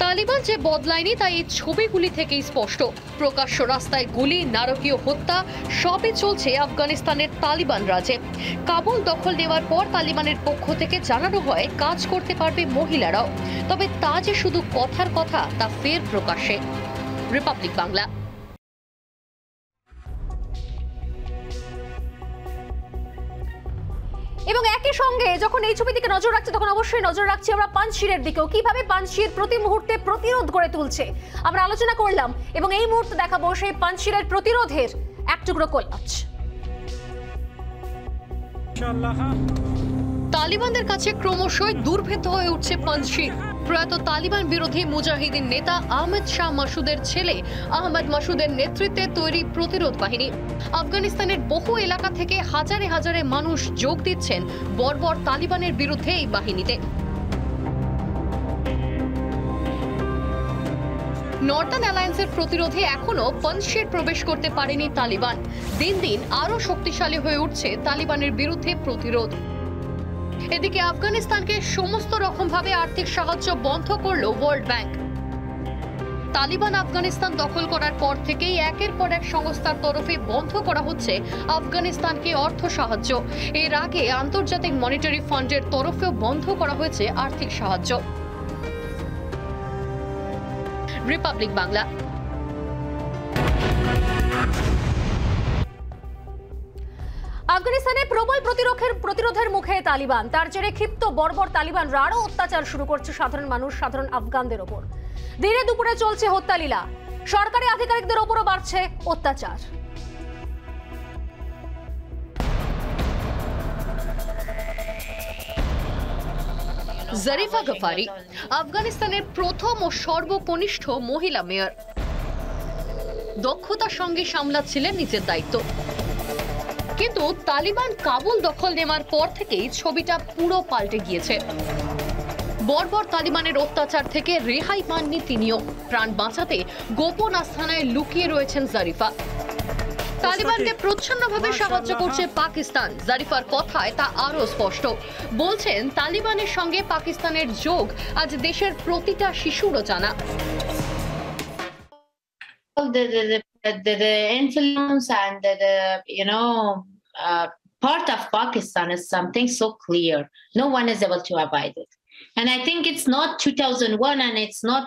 তালিবান যে বদলায়নি তা এই ছবিগুলি থেকেই স্পষ্ট। প্রকাশ্য রাস্তায় গুলি, নারকীয় হত্যা সবই চলছে আফগানিস্তানের তালিবান রাজে। কাবুল দখল নেওয়ার পর তালিবানের পক্ষ থেকে জানানো হয় কাজ করতে পারবে মহিলারাও, তবে তা যে শুধু কথার কথা তা ফের প্রকাশ্যে। রিপাবলিক বাংলা। এবং একই সঙ্গে যখন এই ছবি দিকে নজর রাখছি তখন অবশ্যই নজর রাখছি আমরা পাঞ্চশিরের দিকেও, কিভাবে পাঞ্চশির প্রতি মুহূর্তে প্রতিরোধ গড়ে তুলছে আমরা আলোচনা করলাম, এবং এই মুহূর্তে দেখাবো সেই পাঞ্চশিরের প্রতিরোধের এক টুকরো কোলাজ। তালিবানদের কাছে ক্রমশই দুর্ভেদ্য হয়ে উঠছে পাঞ্চশির। প্রয়াত তালিবান বিরোধী মুজাহিদিন নেতা আহমেদ শাহ মাসুদের ছেলে আহমেদ মাসুদের নেতৃত্বে তৈরি প্রতিরোধ বাহিনী। আফগানিস্তানের বহু এলাকা থেকে হাজারে হাজারে মানুষ যোগ দিচ্ছেন বর্বর তালিবানের বিরুদ্ধে এই বাহিনীতে। নর্দার্ন অ্যালায়েন্সের প্রতিরোধে এখনো পঞ্চশির প্রবেশ করতে পারেনি তালিবান। দিন দিন আরো শক্তিশালী হয়ে উঠছে তালিবানের বিরুদ্ধে প্রতিরোধ। এদিকে আফগানিস্তানকে সমস্ত রকমভাবে আর্থিক সাহায্য বন্ধ করল ওয়ার্ল্ড ব্যাংক। তালিবান আফগানিস্তান দখল করার পর থেকেই একের পর এক সংস্থার তরফে বন্ধ করা হচ্ছে আফগানিস্তানকে অর্থ সাহায্য। এর আগে আন্তর্জাতিক মনিটারি ফান্ডের তরফেও বন্ধ করা হয়েছে আর্থিক সাহায্য। রিপাবলিক বাংলা। আফগানিস্তানে প্রবল প্রতিরোধের মুখে তালিবান। তার জেরে ক্ষিপ্ত বর্বর তালিবানরা আরও অত্যাচার শুরু করছে সাধারণ মানুষ, সাধারণ আফগানদের ওপর। দিনে দুপুরে চলছে হত্যালীলা, সরকারি আধিকারিকদের ওপরও বাড়ছে অত্যাচার। জারিফা গফারি আফগানিস্তানের প্রথম ও সর্বকনিষ্ঠ মহিলা মেয়র। দক্ষতার সঙ্গে সামলাচ্ছিলেন নিজের দায়িত্ব, কিন্তু তালিবান কাবুল দখল নেওয়ার পর থেকেই ছবিটা পুরো পাল্টে গিয়েছে। বর্বর তালিবানের অত্যাচার থেকে রেহাই পাননি তিনিও। প্রাণ বাঁচাতে গোপন আস্তানায় লুকিয়ে রয়েছেন জারিফা। তালিবানকে প্রচ্ছন্নভাবে সাহায্য করছে পাকিস্তান। জারিফার কথায় তা আরো স্পষ্ট। বলছেন তালিবানের সঙ্গে পাকিস্তানের যোগ আজ দেশের প্রতিটা শিশুরও জানা। The influence and part of Pakistan is something so clear. No one is able to avoid it. And I think it's not 2001 and it's not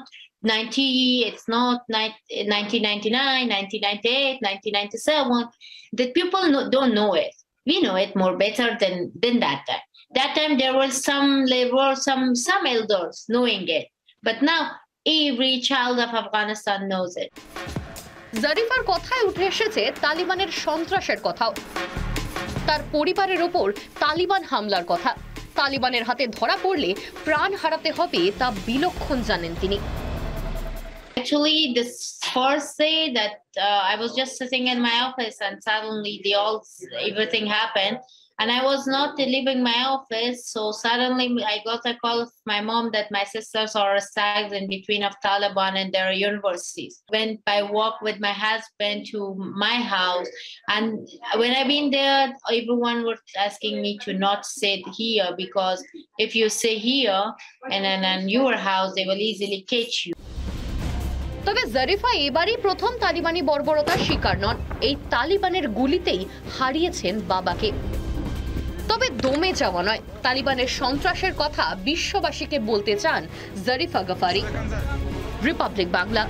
1999, 1998, 1997. That people don't know it. We know it more better than that time. That time there were some elders knowing it. But now every child of Afghanistan knows it. জারিফার কথায় উঠে এসেছে তালিবানের সন্ত্রাসের কথাও। তার পরিবারের ওপর তালিবান হামলার কথা। তালিবানের হাতে ধরা পড়লে প্রাণ হারাতে হবে তা বিলক্ষণ জানেন তিনি। Actually, this first day that I was just sitting in my office and suddenly everything happened. And I was not leaving my office, so suddenly I got a call of my mom that my sisters are stuck in between of Taliban and their universities. Went by walk with my husband to my house, and when I've been there, everyone was asking me to not sit here because if you sit here and in your house, they will easily catch you. তবে জারিফা এবারই প্রথম তালিবানি বর্বরতার শিকার নন। এই তালিবানের গুলিতেই হারিয়েছেন বাবাকে। তবে দমে যাওয়া নয়, তালিবানের সন্ত্রাসের কথা বিশ্ববাসীকে বলতে চান জারিফা গফারি। রিপাবলিক বাংলা।